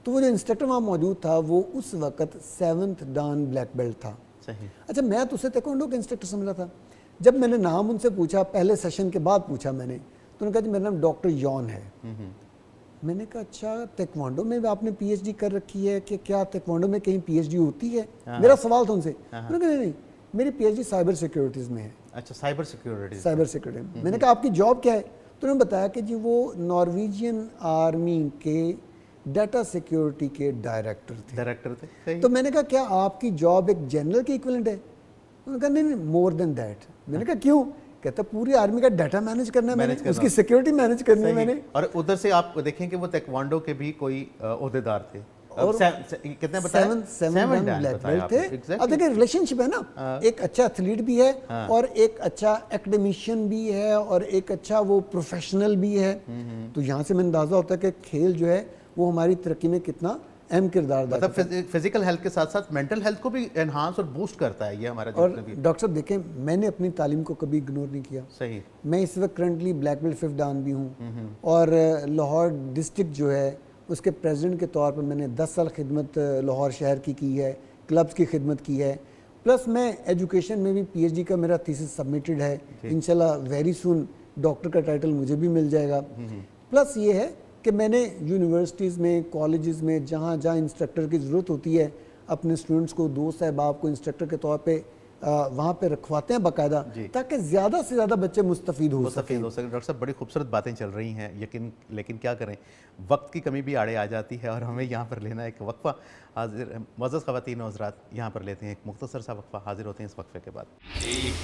تو وہ جو انسٹرکٹر وہاں موجود تھا وہ اس وقت 7th ڈان بلیک بیلٹ تھا. اچھا میں تو اسے تیکوانڈو کے انسٹرکٹر سمجھا تھا. جب میں نے نام ان سے پوچھا پہلے سیشن کے بعد پوچھا میں نے، تو انہوں نے کہا جی میرا نام ڈاکٹر یون ہے. میں نے کہا اچھا تیکوانڈو میں آپ نے پی ایچ ڈی کر رکھی ہے کہ کیا تیکوانڈو میں کہیں پی ایچ ڈی ہوتی ہے؟ میرا سوال تھا ان سے. انہوں نے کہا نہیں میری P H D cyber securities میں ہے. اچھا سائبر سیکیورٹی. میں نے کہا آپ کی جاب کیا ہے؟ تو انہوں نے بتایا کہ جی وہ نارویجین آرمی کے ڈیٹا سیکیورٹی کے ڈائریکٹر تھے. تو میں نے کہا کیا آپ کی جاب ایک جنرل کی ایکویلنٹ ہے؟ انہوں نے کہا نہیں مور دین دیٹ. میں نے کہا کیوں؟ کہتا پوری آرمی کا ڈیٹا مینیج کرنا ہے میں نے، اس کی سیکیورٹی مینیج کرنی ہے میں نے. اور ادھر سے آپ دیکھیں کہ وہ تیکوانڈو کے بھی کوئی عہدیدار تھے اور کتنے بتایا 7 بلیک بیلٹ تھے. اب دیکھیں ریلیشن شپ ہے نا، ایک اچھا ایتھلیٹ بھی ہے اور ایک اچھا ایکڈیمیشین بھی ہے اور ایک اچھا وہ پروفیشنل بھی ہے. تو یہاں سے میں اندازہ ہوتا ہے کہ کھیل جو ہے وہ ہماری ترقی میں کتنا اہم کردار ادا کرتا ہے. مطلب فزیکل ہیلتھ کے ساتھ ساتھ مینٹل ہیلتھ کو بھی انہانس اور بوسٹ کرتا ہے یہ ہمارا. اور ڈاکٹر صاحب دیکھیں میں نے اپنی تعلیم کو کبھی اگنور نہیں کیا. صحیح. میں اس وقت currently black belt 5th Dawn بھی ہوں اور لاہور ڈسٹرکٹ جو ہے اس کے پریزیڈنٹ کے طور پر میں نے 10 سال خدمت لاہور شہر کی ہے، کلبز کی خدمت کی ہے، پلس میں ایجوکیشن میں بھی پی ایچ ڈی کا میرا تھیسس سبمیٹڈ ہے، انشاءاللہ ویری سون ڈاکٹر کا ٹائٹل مجھے بھی مل جائے گا۔ پلس یہ ہے کہ میں نے یونیورسٹیز میں، کالجز میں جہاں جہاں انسٹرکٹر کی ضرورت ہوتی ہے اپنے اسٹوڈنٹس کو، دوست احباب کو انسٹرکٹر کے طور پہ وہاں پہ رکھواتے ہیں باقاعدہ، تاکہ زیادہ سے زیادہ بچے مستفید ہو سکیں۔ ڈاکٹر صاحب بڑی خوبصورت باتیں چل رہی ہیں لیکن کیا کریں، وقت کی کمی بھی آڑے آ جاتی ہے اور ہمیں یہاں پر لینا ایک وقفہ۔ حاضر معزز خواتین و حضرات، یہاں پر لیتے ہیں ایک مختصر سا وقفہ، حاضر ہوتے ہیں اس وقفے کے بعد۔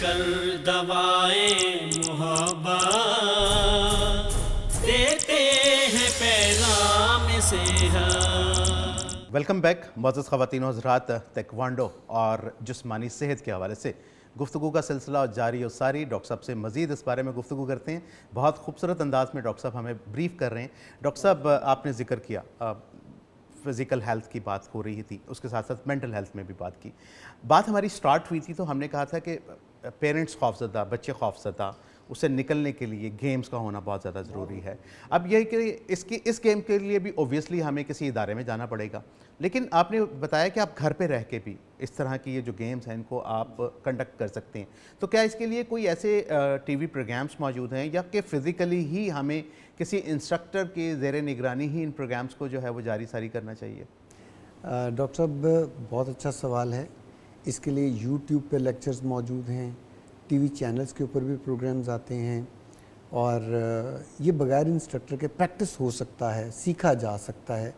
کر دوائیں محبت دیتے ہیں پیغام صحت۔ ویلکم بیک معزز خواتین و حضرات، تیکوانڈو اور جسمانی صحت کے حوالے سے گفتگو کا سلسلہ جاری و ساری۔ ڈاکٹر صاحب سے مزید اس بارے میں گفتگو کرتے ہیں۔ بہت خوبصورت انداز میں ڈاکٹر صاحب ہمیں بریف کر رہے ہیں۔ ڈاکٹر صاحب آپ نے ذکر کیا فزیکل ہیلتھ کی بات ہو رہی تھی، اس کے ساتھ ساتھ مینٹل ہیلتھ میں بھی بات کی۔ بات ہماری سٹارٹ ہوئی تھی تو ہم نے کہا تھا کہ پیرنٹس خوفزدہ، بچے خوفزدہ، اسے نکلنے کے لیے گیمز کا ہونا بہت زیادہ ضروری ہے۔ اب یہ کہ اس گیم کے لیے بھی اوبویسلی ہمیں کسی ادارے میں جانا پڑے گا، لیکن آپ نے بتایا کہ آپ گھر پہ رہ کے بھی اس طرح کی یہ جو گیمز ہیں ان کو آپ کنڈکٹ کر سکتے ہیں۔ تو کیا اس کے لیے کوئی ایسے ٹی وی پروگرامز موجود ہیں یا کہ فزیکلی ہی ہمیں کسی انسٹرکٹر کے زیر نگرانی ہی ان پروگرامز کو جو ہے وہ جاری ساری کرنا چاہیے؟ ڈاکٹر صاحب بہت اچھا سوال ہے۔ اس کے لیے یوٹیوب پہ لیکچرز موجود ہیں، ٹی وی چینلز کے اوپر بھی پروگرامز آتے ہیں، اور یہ بغیر انسٹرکٹر کے پریکٹس ہو سکتا ہے، سیکھا جا سکتا ہے۔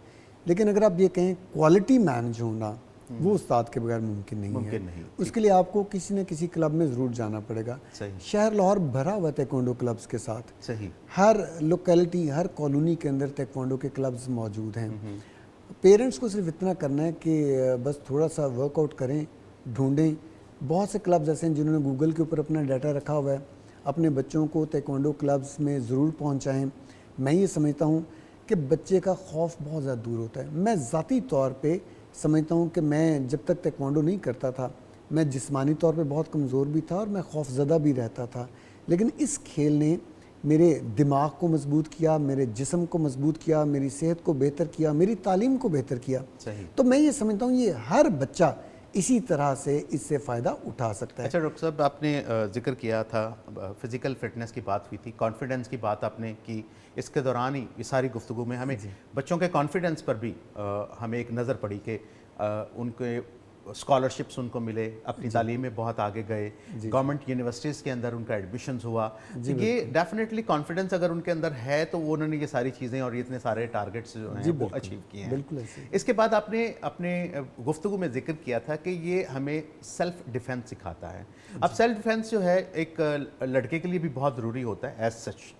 لیکن اگر آپ یہ کہیں کوالٹی مینج ہونا، وہ استاد کے بغیر ممکن نہیں ہے۔ اس کے لیے آپ کو کسی نہ کسی کلب میں ضرور جانا پڑے گا۔ شہر لاہور بھرا ہوا تیکوانڈو کلبز کے ساتھ، ہر لوکیلٹی، ہر کالونی کے اندر تیکوانڈو کے کلبز موجود ہیں۔ پیرنٹس کو صرف اتنا کرنا ہے کہ بس تھوڑا سا ورک آؤٹ کریں، ڈھونڈیں۔ بہت سے کلبز ایسے ہیں جنہوں نے گوگل کے اوپر اپنا ڈیٹا رکھا ہوا ہے، اپنے بچوں کو تیکوانڈو کلبز میں ضرور پہنچائیں۔ میں یہ سمجھتا ہوں کہ بچے کا خوف بہت زیادہ دور ہوتا ہے۔ میں ذاتی طور پہ سمجھتا ہوں کہ میں جب تک تیکوانڈو نہیں کرتا تھا، میں جسمانی طور پہ بہت کمزور بھی تھا اور میں خوف زدہ بھی رہتا تھا، لیکن اس کھیل نے میرے دماغ کو مضبوط کیا، میرے جسم کو مضبوط کیا، میری صحت کو بہتر کیا، میری تعلیم کو بہتر کیا۔ تو میں یہ سمجھتا ہوں یہ ہر بچہ اسی طرح سے اس سے فائدہ اٹھا سکتا ہے۔ اچھا ڈاکٹر صاحب، آپ نے ذکر کیا تھا فزیکل فٹنس کی بات ہوئی تھی، کانفیڈنس کی بات آپ نے کی۔ اس کے دوران ہی یہ ساری گفتگو میں ہمیں بچوں کے کانفیڈنس پر بھی ہمیں ایک نظر پڑی کہ ان کے اسکالرشپس ان کو ملے، اپنی تعلیم میں بہت آگے گئے، گورنمنٹ یونیورسٹیز کے اندر ان کا ایڈمیشنز ہوا۔ یہ ڈیفینیٹلی کانفیڈنس اگر ان کے اندر ہے تو وہ انہوں نے یہ ساری چیزیں اور اتنے سارے ٹارگیٹس جو ہیں وہ اچیو کیے ہیں۔ اس کے بعد آپ نے اپنے گفتگو میں ذکر کیا تھا کہ یہ ہمیں سیلف ڈیفینس سکھاتا ہے۔ اب سیلف ڈیفینس جو ہے ایک لڑکے کے لیے بھی بہت ضروری ہوتا ہے ایز سچ۔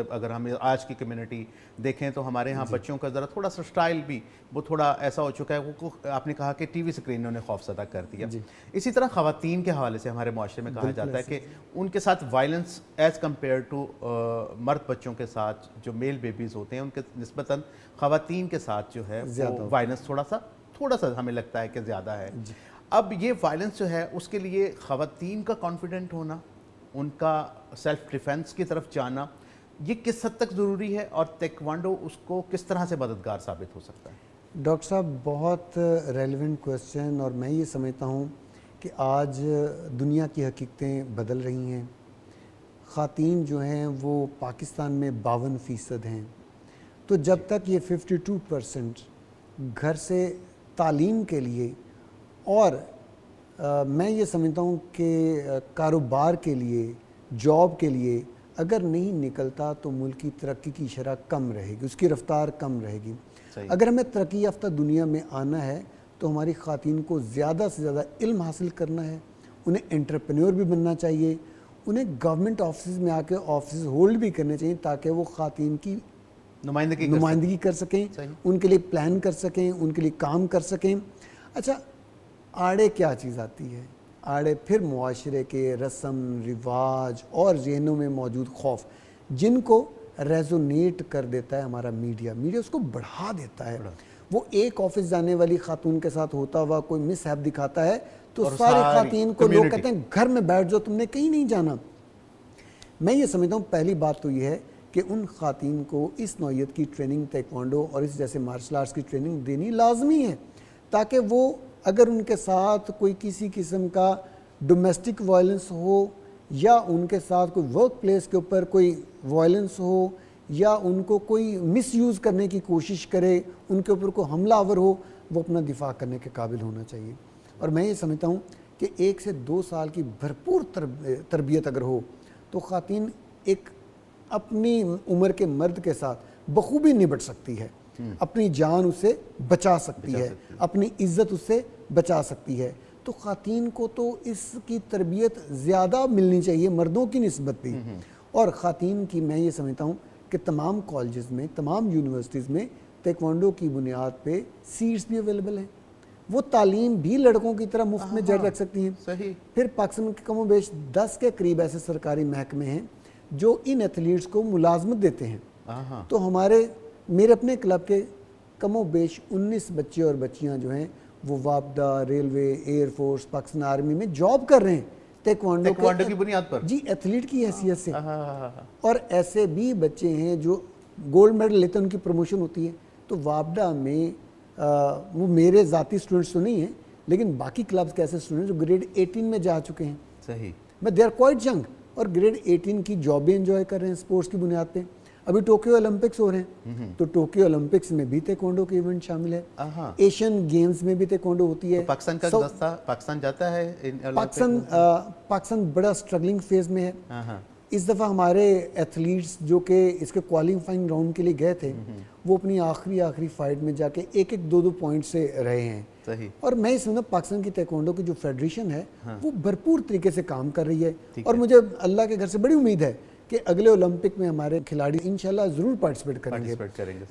اگر ہم آج کی کمیونٹی دیکھیں تو ہمارے ہاں بچوں کا ذرا تھوڑا سا سٹائل بھی وہ تھوڑا ایسا ہو چکا ہے، وہ آپ نے کہا کہ ٹی وی اسکرینوں نے خوف زدہ کر دیا۔ اسی طرح خواتین کے حوالے سے ہمارے معاشرے میں کہا جاتا ہے کہ ان کے ساتھ وائلنس ایز کمپیئر ٹو مرد بچوں کے ساتھ جو میل بیبیز ہوتے ہیں ان کے نسبتاً خواتین کے ساتھ جو ہے وہ وائلنس تھوڑا سا ہمیں لگتا ہے کہ زیادہ ہے۔ اب یہ وائلنس جو ہے اس کے لیے خواتین کا کانفیڈنٹ ہونا، ان کا سیلف ڈیفینس کی طرف جانا، یہ کس حد تک ضروری ہے اور تیکوانڈو اس کو کس طرح سے مددگار ثابت ہو سکتا ہے؟ ڈاکٹر صاحب بہت ریلیونٹ کویسچن، اور میں یہ سمجھتا ہوں کہ آج دنیا کی حقیقتیں بدل رہی ہیں۔ خواتین جو ہیں وہ پاکستان میں 52% ہیں، تو جب تک یہ 52% گھر سے تعلیم کے لیے اور میں یہ سمجھتا ہوں کہ کاروبار کے لیے، جاب کے لیے اگر نہیں نکلتا تو ملک کی ترقی کی شرح کم رہے گی، اس کی رفتار کم رہے گی۔ اگر ہمیں ترقی یافتہ دنیا میں آنا ہے تو ہماری خواتین کو زیادہ سے زیادہ علم حاصل کرنا ہے، انہیں انٹرپرینور بھی بننا چاہیے، انہیں گورنمنٹ آفسز میں آ کے آفسز ہولڈ بھی کرنے چاہیے تاکہ وہ خواتین کی نمائندگی کر سکیں، ان کے لیے پلان کر سکیں، ان کے لیے کام کر سکیں۔ اچھا، آڑے کیا چیز آتی ہے؟ آڑے پھر معاشرے کے رسم رواج اور ذہنوں میں موجود خوف، جن کو ریزونیٹ کر دیتا ہے ہمارا میڈیا اس کو بڑھا دیتا ہے۔ وہ ایک آفس جانے والی خاتون کے ساتھ ہوتا ہوا کوئی مس ہیپ دکھاتا ہے تو ساری خواتین کو لوگ کہتے ہیں گھر میں بیٹھ جاؤ، تم نے کہیں نہیں جانا۔ میں یہ سمجھتا ہوں پہلی بات تو یہ ہے کہ ان خواتین کو اس نوعیت کی ٹریننگ تائیکوانڈو اور اس جیسے مارشل آرٹس کی ٹریننگ دینی لازمی ہے، تاکہ وہ اگر ان کے ساتھ کوئی کسی قسم کا ڈومیسٹک وائلنس ہو یا ان کے ساتھ کوئی ورک پلیس کے اوپر کوئی وائلنس ہو یا ان کو کوئی مس یوز کرنے کی کوشش کرے، ان کے اوپر کوئی حملہ آور ہو، وہ اپنا دفاع کرنے کے قابل ہونا چاہیے۔ اور میں یہ سمجھتا ہوں کہ 1 سے 2 سال کی بھرپور تربیت اگر ہو تو خواتین ایک اپنی عمر کے مرد کے ساتھ بخوبی نبٹ سکتی ہے، اپنی جان اسے بچا سکتی ہے، اپنی عزت اس سے بچا سکتی ہے۔ تو خواتین کو تو اس کی تربیت زیادہ ملنی چاہیے مردوں کی نسبت بھی، اور خواتین کی میں یہ سمجھتا ہوں کہ تمام کالجز میں، تمام یونیورسٹیز میں تائیکوانڈو کی بنیاد پہ سیٹس بھی اویلیبل ہیں، وہ تعلیم بھی لڑکوں کی طرح مفت میں جاری رکھ سکتی ہیں۔ صحیح۔ پھر پاکستان کے کم و بیش 10 کے قریب ایسے سرکاری محکمے ہیں جو ان ایتھلیٹس کو ملازمت دیتے ہیں۔ تو میرے اپنے کلب کے کم و بیش 19 بچے اور بچیاں جو ہیں وہ وابڈا، railway, air force, Pakistan army میں جاب کر رہے ہیں تائیکوانڈو کی بنیاد پر، جی، ایتھلیٹ کی حیثیت سے۔ اور ایسے بھی بچے ہیں جو گولڈ میڈل لیتے ہیں، ان کی پروموشن ہوتی ہے۔ تو وابڈا میں وہ میرے ذاتی سٹوڈنٹس تو نہیں ہیں، لیکن باقی کلبز کے ایسے سٹوڈنٹس جو گریڈ 18 میں جا چکے ہیں، صحیح، میں دے آر کوائٹ ینگ، اور گریڈ 18 کی جابیں انجوائے کر رہے ہیں سپورٹس کی بنیاد پہ۔ ابھی ٹوکیو اولمپکس ہو رہے ہیں، تو ٹوکیو اولمپکس میں بھی تائیکوانڈو کے ایونٹ شامل ہے، ایشین گیمز میں بھی تائیکوانڈو ہوتی ہے۔ پاکستان کا دستہ پاکستان جاتا ہے؟ پاکستان بڑا سٹرگلنگ فیز میں ہے۔ اس دفعہ ہمارے ایتھلیٹس جو کہ اس کے کوالیفائنگ راؤنڈ کے لیے گئے تھے، وہ اپنی آخری فائٹ میں جا کے 1-2 پوائنٹ سے رہے ہیں۔ اور میں یہ سمجھتا ہوں پاکستان کی تائیکوانڈو کی جو فیڈریشن ہے وہ بھرپور طریقے سے کام کر رہی ہے، اور مجھے اللہ کے گھر سے بڑی امید ہے کہ اگلے اولمپک میں ہمارے کھلاڑی انشاءاللہ ضرور پارٹیسپیٹ کریں گے،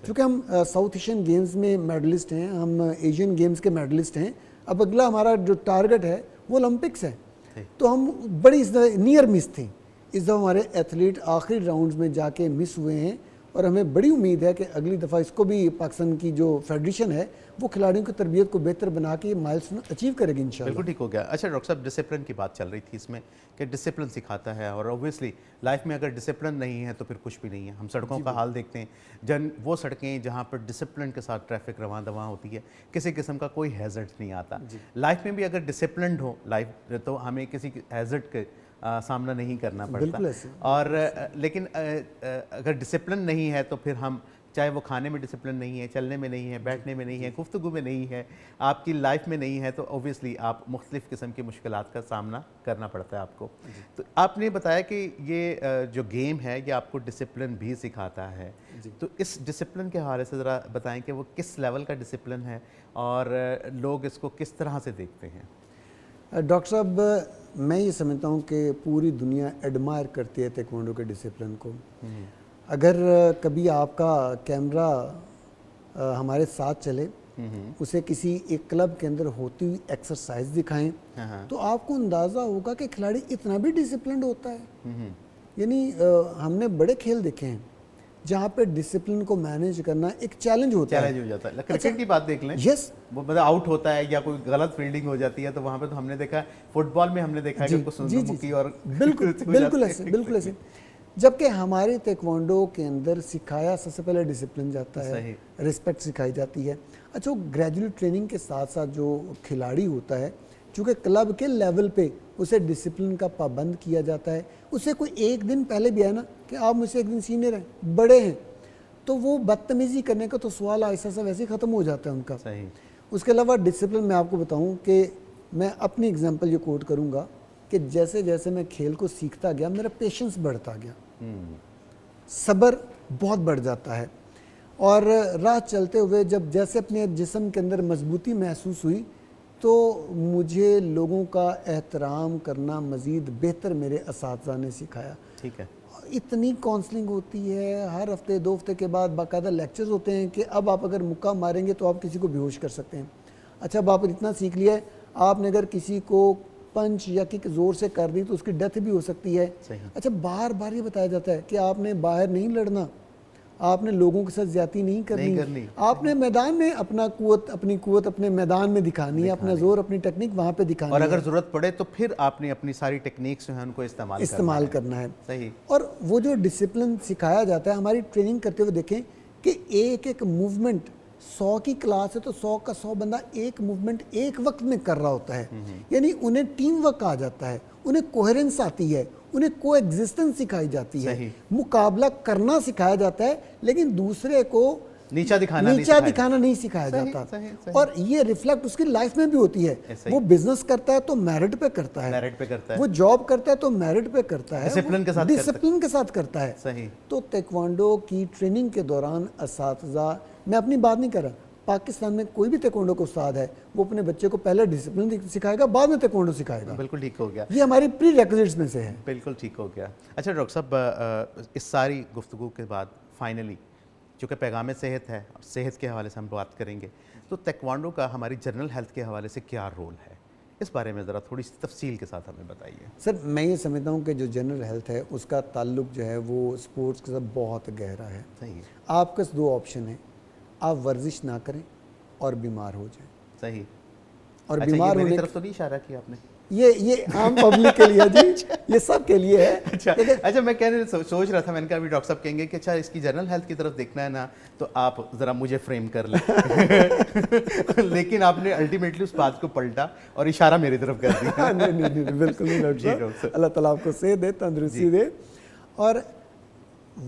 چونکہ ہم ساؤتھ ایشین گیمز میں میڈلسٹ ہیں، ہم ایشین گیمز کے میڈلسٹ ہیں۔ اب اگلا ہمارا جو ٹارگٹ ہے وہ اولمپکس ہے، تو ہم بڑی نیئر مس تھیں۔ اس دفعہ ہمارے ایتھلیٹ آخری راؤنڈز میں جا کے مس ہوئے ہیں، اور ہمیں بڑی امید ہے کہ اگلی دفعہ اس کو بھی پاکستان کی جو فیڈریشن ہے وہ کھلاڑیوں کی تربیت کو بہتر بنا کے یہ مائلسٹون اچیو کرے گی انشاءاللہ۔ بالکل ٹھیک ہو گیا۔ اچھا ڈاکٹر صاحب، ڈسپلن کی بات چل رہی تھی اس میں کہ ڈسپلن سکھاتا ہے، اور اوبویسلی لائف میں اگر ڈسپلن نہیں ہے تو پھر کچھ بھی نہیں ہے۔ ہم سڑکوں کا حال دیکھتے ہیں، وہ سڑکیں جہاں پر ڈسپلن کے ساتھ ٹریفک رواں دواں ہوتی ہے، کسی قسم کا کوئی ہیزرڈ نہیں آتا۔ لائف میں بھی اگر ڈسپلنڈ ہو لائف تو ہمیں کسی ہیزرڈ کے سامنا نہیں کرنا پڑتا، اور لیکن اگر ڈسپلن نہیں ہے تو پھر ہم چاہے وہ کھانے میں ڈسپلن نہیں ہے، چلنے میں نہیں ہے، بیٹھنے میں نہیں ہے، گفتگو میں نہیں ہے، آپ کی لائف میں نہیں ہے، تو اوبویسلی آپ مختلف قسم کی مشکلات کا سامنا کرنا پڑتا ہے آپ کو۔ تو آپ نے بتایا کہ یہ جو گیم ہے یہ آپ کو ڈسپلن بھی سکھاتا ہے، تو اس ڈسپلن کے حوالے سے ذرا بتائیں کہ وہ کس لیول کا ڈسپلن ہے اور لوگ اس کو کس طرح سے دیکھتے ہیں؟ ڈاکٹر صاحب، میں یہ سمجھتا ہوں کہ پوری دنیا ایڈمائر کرتی ہے تائیکوانڈو کے ڈسپلن کو۔ اگر کبھی آپ کا کیمرہ ہمارے ساتھ چلے، اسے کسی ایک کلب کے اندر ہوتی ہوئی ایکسرسائز دکھائیں، تو آپ کو اندازہ ہوگا کہ کھلاڑی اتنا بھی ڈسپلنڈ ہوتا ہے۔ یعنی ہم نے بڑے کھیل دیکھے ہیں جہاں پہ ڈسپلن کو مینیج کرنا ایک چیلنج ہوتا ہے۔ کرکٹ کی بات دیکھ لیں، وہ مطلب آؤٹ ہوتا ہے یا کوئی غلط فیلڈنگ ہو جاتی ہے تو وہاں پہ تو ہم نے دیکھا، فٹ بال میں ہم نے دیکھا کہ مکی اور بالکل ایسے، جبکہ ہمارے تائیکوانڈو کے اندر سکھایا سب سے پہلے ڈسپلن جاتا ہے، ریسپیکٹ سکھائی جاتی ہے۔ اچھا، وہ گریجویٹ ٹریننگ کے ساتھ ساتھ جو کھلاڑی ہوتا ہے، چونکہ کلب کے لیول پہ اسے ڈسپلن کا پابند کیا جاتا ہے، اسے کوئی ایک دن پہلے بھی ہے نا کہ آپ مجھ سے ایک دن سینئر ہیں، بڑے ہیں، تو وہ بدتمیزی کرنے کا تو سوال ایسا ویسے ہی ختم ہو جاتا ہے ان کا۔ اس کے علاوہ ڈسپلن میں آپ کو بتاؤں کہ میں اپنی اگزامپل یہ کوٹ کروں گا کہ جیسے جیسے میں کھیل کو سیکھتا گیا میرا پیشنس بڑھتا گیا، صبر بہت بڑھ جاتا ہے، اور راہ چلتے ہوئے جب جیسے اپنے جسم کے اندر مضبوطی محسوس ہوئی تو مجھے لوگوں کا احترام کرنا مزید بہتر میرے اساتذہ نے سکھایا۔ ٹھیک ہے، اتنی کاؤنسلنگ ہوتی ہے، ہر ہفتے 2 ہفتے کے بعد باقاعدہ لیکچرز ہوتے ہیں کہ اب آپ اگر مکہ ماریں گے تو آپ کسی کو بیہوش کر سکتے ہیں۔ اچھا، اب آپ اتنا سیکھ لیا ہے، آپ نے اگر کسی کو پنچ یا کک زور سے کر دی تو اس کی ڈیتھ بھی ہو سکتی ہے۔ اچھا، بار بار یہ بتایا جاتا ہے کہ آپ نے باہر نہیں لڑنا، آپ نے لوگوں کے ساتھ زیادتی نہیں کرنی، آپ نے میدان میں اپنی قوت اپنے میدان میں دکھانی ہے، اپنا زور اپنی ٹیکنیک وہاں پہ دکھانی ہے، اور اگر ضرورت پڑے تو پھر آپ نے اپنی ساری ٹیکنیکس جو ہیں ان کو استعمال کرنا ہے۔ صحیح۔ اور وہ جو ڈسپلن سکھایا جاتا ہے، ہماری ٹریننگ کرتے ہوئے دیکھیں کہ ایک ایک موومنٹ 100 کی کلاس ہے تو 100 کا 100 بندہ ایک موومنٹ ایک وقت میں کر رہا ہوتا ہے، یعنی انہیں ٹیم ورک آ جاتا ہے، انہیں کوہرنس آتی ہے، انہیں کو ایگزسٹنس سکھائی جاتی ہے، مقابلہ کرنا سکھایا جاتا ہے، لیکن دوسرے کو نیچا دکھانا نہیں سکھایا جاتا۔ اور یہ ریفلیکٹ اس کی لائف میں بھی ہوتی ہے، وہ بزنس کرتا ہے تو میرٹ پہ کرتا ہے، وہ جاب کرتا ہے تو میرٹ پہ کرتا ہے، ڈسپلن کے ساتھ کرتا ہے۔ تو تیکوانڈو کی ٹریننگ کے دوران اساتذہ، میں اپنی بات نہیں کر رہا، پاکستان میں کوئی بھی تیکوانڈو کا استاد ہے وہ اپنے بچے کو پہلے ڈسپلن سکھائے گا، بعد میں تیکوانڈو سکھائے گا۔ بالکل ٹھیک ہو گیا، یہ ہماری پری ریکوزٹس میں سے ہے۔ بالکل ٹھیک ہو گیا۔ اچھا ڈاکٹر صاحب، اس ساری گفتگو کے بعد فائنلی چونکہ پیغام صحت ہے اور صحت کے حوالے سے ہم بات کریں گے، تو تیکوانڈو کا ہماری جنرل ہیلتھ کے حوالے سے کیا رول ہے، اس بارے میں ذرا تھوڑی سی تفصیل کے ساتھ ہمیں بتائیے۔ سر میں یہ سمجھتا ہوں کہ جو جنرل ہیلتھ ہے اس کا تعلق جو ہے وہ سپورٹس کے ساتھ بہت گہرا ہے۔ صحیح۔ آپ کے 2 آپشن ہیں، آپ ورزش نہ کریں اور بیمار ہو جائیں۔ صحیح۔ اور بیمار ہونے کی طرف تو نہیں اشارہ کیا آپ نے؟ یہ عام پبلک کے لیے جی، یہ سب کے لیے ہے۔ اچھا میں سوچ رہا تھا، میں نے کہا ابھی ڈاکٹر صاحب کہیں گے کہ اچھا اس کی جنرل ہیلتھ کی طرف دیکھنا ہے نا تو آپ ذرا مجھے فریم کر لیں، لیکن آپ نے الٹیمیٹلی اس بات کو پلٹا اور اشارہ میری طرف کر دیا۔ نہیں بالکل نہیں ڈاکٹر صاحب، اللہ تعالیٰ آپ کو صحت دے، تندرستی دے۔ اور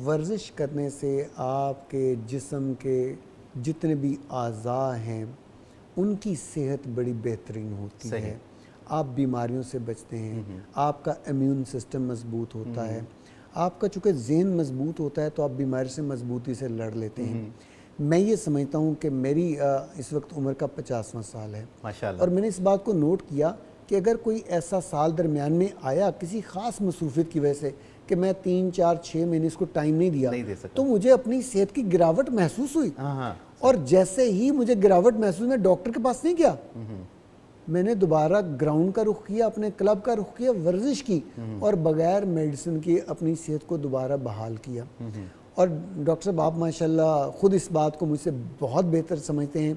ورزش کرنے سے آپ کے جسم کے جتنے بھی اعضاء ہیں ان کی صحت بڑی بہترین ہوتی ہے، آپ بیماریوں سے بچتے ہیں، آپ کا امیون سسٹم مضبوط ہوتا ہے، آپ کا چونکہ ذہن مضبوط ہوتا ہے تو آپ بیماری سے مضبوطی سے لڑ لیتے ہیں۔ میں یہ سمجھتا ہوں کہ میری اس وقت عمر کا 50واں سال ہے، ماشاءاللہ، اور میں نے اس بات کو نوٹ کیا کہ اگر کوئی ایسا سال درمیان میں آیا کسی خاص مصروفیت کی وجہ سے کہ میں 3 4 6 مہینے اس کو ٹائم نہیں دیا تو مجھے اپنی صحت کی گراوٹ محسوس ہوئی، اور جیسے ہی مجھے گراوٹ محسوس، میں ڈاکٹر کے پاس نہیں گیا، میں نے دوبارہ گراؤنڈ کا رخ کیا، اپنے کلب کا رخ کیا، ورزش کی، اور بغیر میڈیسن کی اپنی صحت کو دوبارہ بحال کیا۔ اور ڈاکٹر صاحب آپ ماشاءاللہ خود اس بات کو مجھ سے بہت بہتر سمجھتے ہیں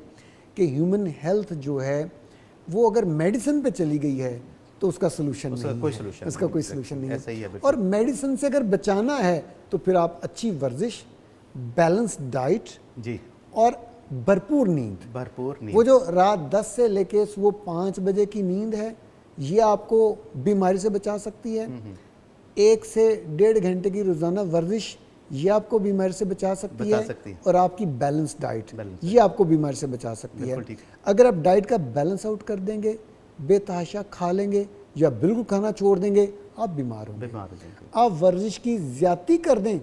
کہ ہیومن ہیلتھ جو ہے وہ اگر میڈیسن پہ چلی گئی ہے تو اس کا سلوشن نہیں ہے، اس کا کوئی سلوشن نہیں ہے۔ اور میڈیسن سے اگر بچانا ہے تو پھر آپ اچھی ورزش، بیلنس ڈائٹ جی، اور بھرپور نیند، وہ جو رات 10 سے لے کے صبح 5 بجے کی نیند ہے یہ آپ کو بیماری سے بچا سکتی ہے۔ 1 سے 1.5 گھنٹے کی روزانہ ورزش یہ آپ کو بیماری سے بچا سکتی ہے، اور آپ کی بیلنس ڈائٹ یہ آپ کو بیماری سے بچا سکتی ہے۔ اگر آپ ڈائٹ کا بیلنس آؤٹ کر دیں گے، بے تحاشا کھا لیں گے یا بالکل کھانا چھوڑ دیں گے، آپ بیمار ہوں گے۔ آپ ورزش کی زیادتی کر دیں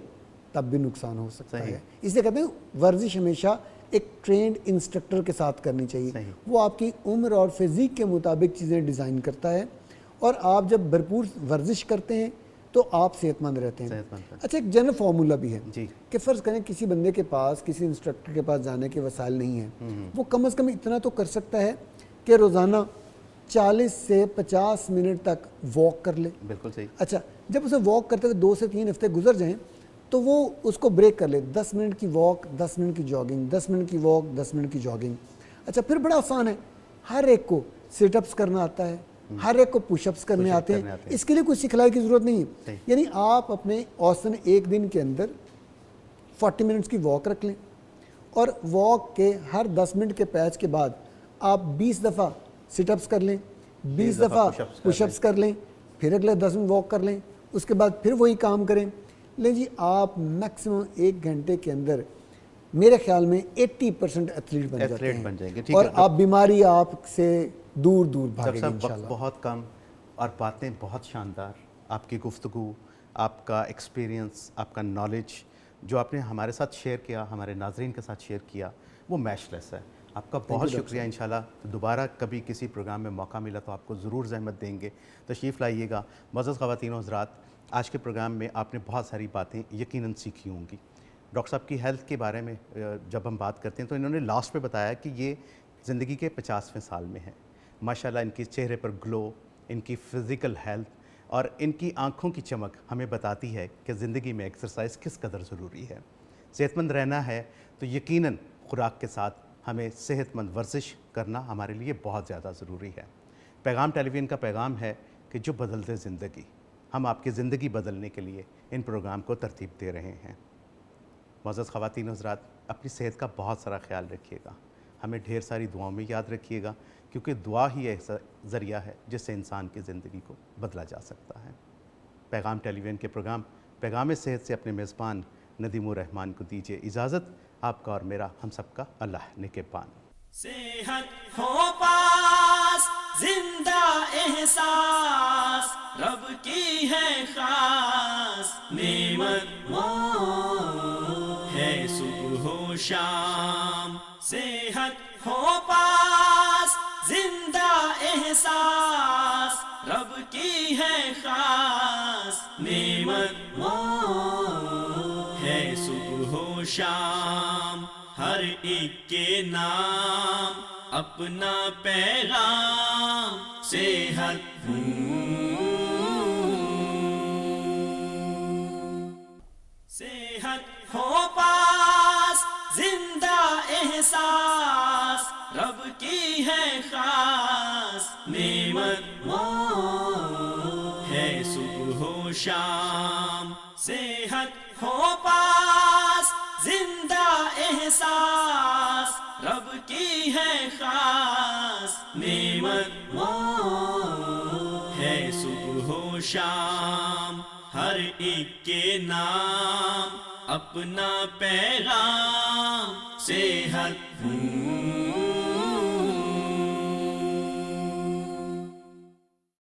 تب بھی نقصان ہو سکتا ہے۔ اسے کہتے ہیں ورزش ہمیشہ ایک ٹرینڈ انسٹرکٹر کے ساتھ کرنی چاہیے، وہ آپ کی عمر اور فزیک کے مطابق چیزیں ڈیزائن کرتا ہے، اور آپ جب بھرپور ورزش کرتے ہیں تو آپ صحت مند رہتے ہیں۔ اچھا ایک جنرل فارمولا بھی ہے کہ فرض کریں کسی بندے کے پاس کسی انسٹرکٹر کے پاس جانے کے وسائل نہیں ہیں، وہ کم از کم اتنا تو کر سکتا ہے کہ روزانہ 40 سے 50 منٹ تک واک کر لے۔ بالکل صحیح۔ اچھا جب اسے واک کرتے ہوئے 2 سے 3 ہفتے گزر جائیں تو وہ اس کو بریک کر لے، 10 منٹ کی واک، 10 منٹ کی جاگنگ، 10 منٹ کی واک، 10 منٹ کی جاگنگ۔ اچھا پھر بڑا آسان ہے، ہر ایک کو سٹ اپس کرنا آتا ہے، ہر ایک کو پش اپس کرنے آتے ہیں، اس کے لیے کوئی سکھلائی کی ضرورت نہیں ہے۔ یعنی آپ اپنے اوسطاً ایک دن کے اندر 40 منٹس کی واک رکھ لیں، اور واک کے ہر 10 منٹ کے پیچ کے بعد آپ 20 دفعہ سٹ اپس کر لیں، 20 دفعہ پش اپس کر لیں، پھر اگلے 10 منٹ واک کر لیں، اس کے بعد پھر وہی کام کریں۔ لیں جی آپ میکسیمم 1 گھنٹے کے اندر میرے خیال میں 80% ایتھلیٹ بن جاتے ہیں، اور آپ بیماری آپ سے دور دور بھاگیں گے انشاءاللہ۔ بہت کم اور باتیں بہت شاندار، آپ کی گفتگو، آپ کا ایکسپیرینس، آپ کا نالج جو آپ نے ہمارے ساتھ شیئر کیا، ہمارے ناظرین کے ساتھ شیئر کیا، وہ میچ لیس ہے۔ آپ کا بہت شکریہ، انشاءاللہ دوبارہ کبھی کسی پروگرام میں موقع ملا تو آپ کو ضرور زحمت دیں گے، تشریف لائیے گا۔ معزز خواتین و حضرات، آج کے پروگرام میں آپ نے بہت ساری باتیں یقیناً سیکھی ہوں گی۔ ڈاکٹر صاحب کی ہیلتھ کے بارے میں جب ہم بات کرتے ہیں تو انہوں نے لاسٹ پہ بتایا کہ یہ زندگی کے 50ویں سال میں ہیں۔ ماشاءاللہ ان کے چہرے پر گلو، ان کی فزیکل ہیلتھ اور ان کی آنکھوں کی چمک ہمیں بتاتی ہے کہ زندگی میں ایکسرسائز کس قدر ضروری ہے۔ صحت مند رہنا ہے تو یقیناً خوراک کے ساتھ ہمیں صحت مند ورزش کرنا ہمارے لیے بہت زیادہ ضروری ہے۔ پیغام ٹیلی ویژن کا پیغام ہے کہ جو بدلتے زندگی، ہم آپ کی زندگی بدلنے کے لیے ان پروگرام کو ترتیب دے رہے ہیں۔ معزز خواتین و حضرات، اپنی صحت کا بہت سارا خیال رکھیے گا، ہمیں ڈھیر ساری دعاؤں میں یاد رکھیے گا، کیونکہ دعا ہی ایسا ذریعہ ہے جس سے انسان کی زندگی کو بدلا جا سکتا ہے۔ پیغام ٹیلی ویژن کے پروگرام پیغام صحت سے اپنے میزبان ندیم الرحمان کو دیجیے اجازت۔ آپ کا اور میرا، ہم سب کا اللہ نگہبان۔ صحت ہو پاس زندہ احساس رب کی ہے خاص نعمت وہ ہے صبح و شام۔ صحت ہو پاس زندہ احساس رب کی ہے خاص نعمت وہ ہے صبح و شام۔ ہر ایک کے نام اپنا پیغام صحت صحت ہو پاس زندہ احساس رب کی ہے خاص نعمت وہ ہے صبح و شام۔ صحت ہو پاس زندہ احساس رب کی ہے خاص نعمت وہ ہے صبح و شام۔ ہر ایک کے نام اپنا پیغام صحت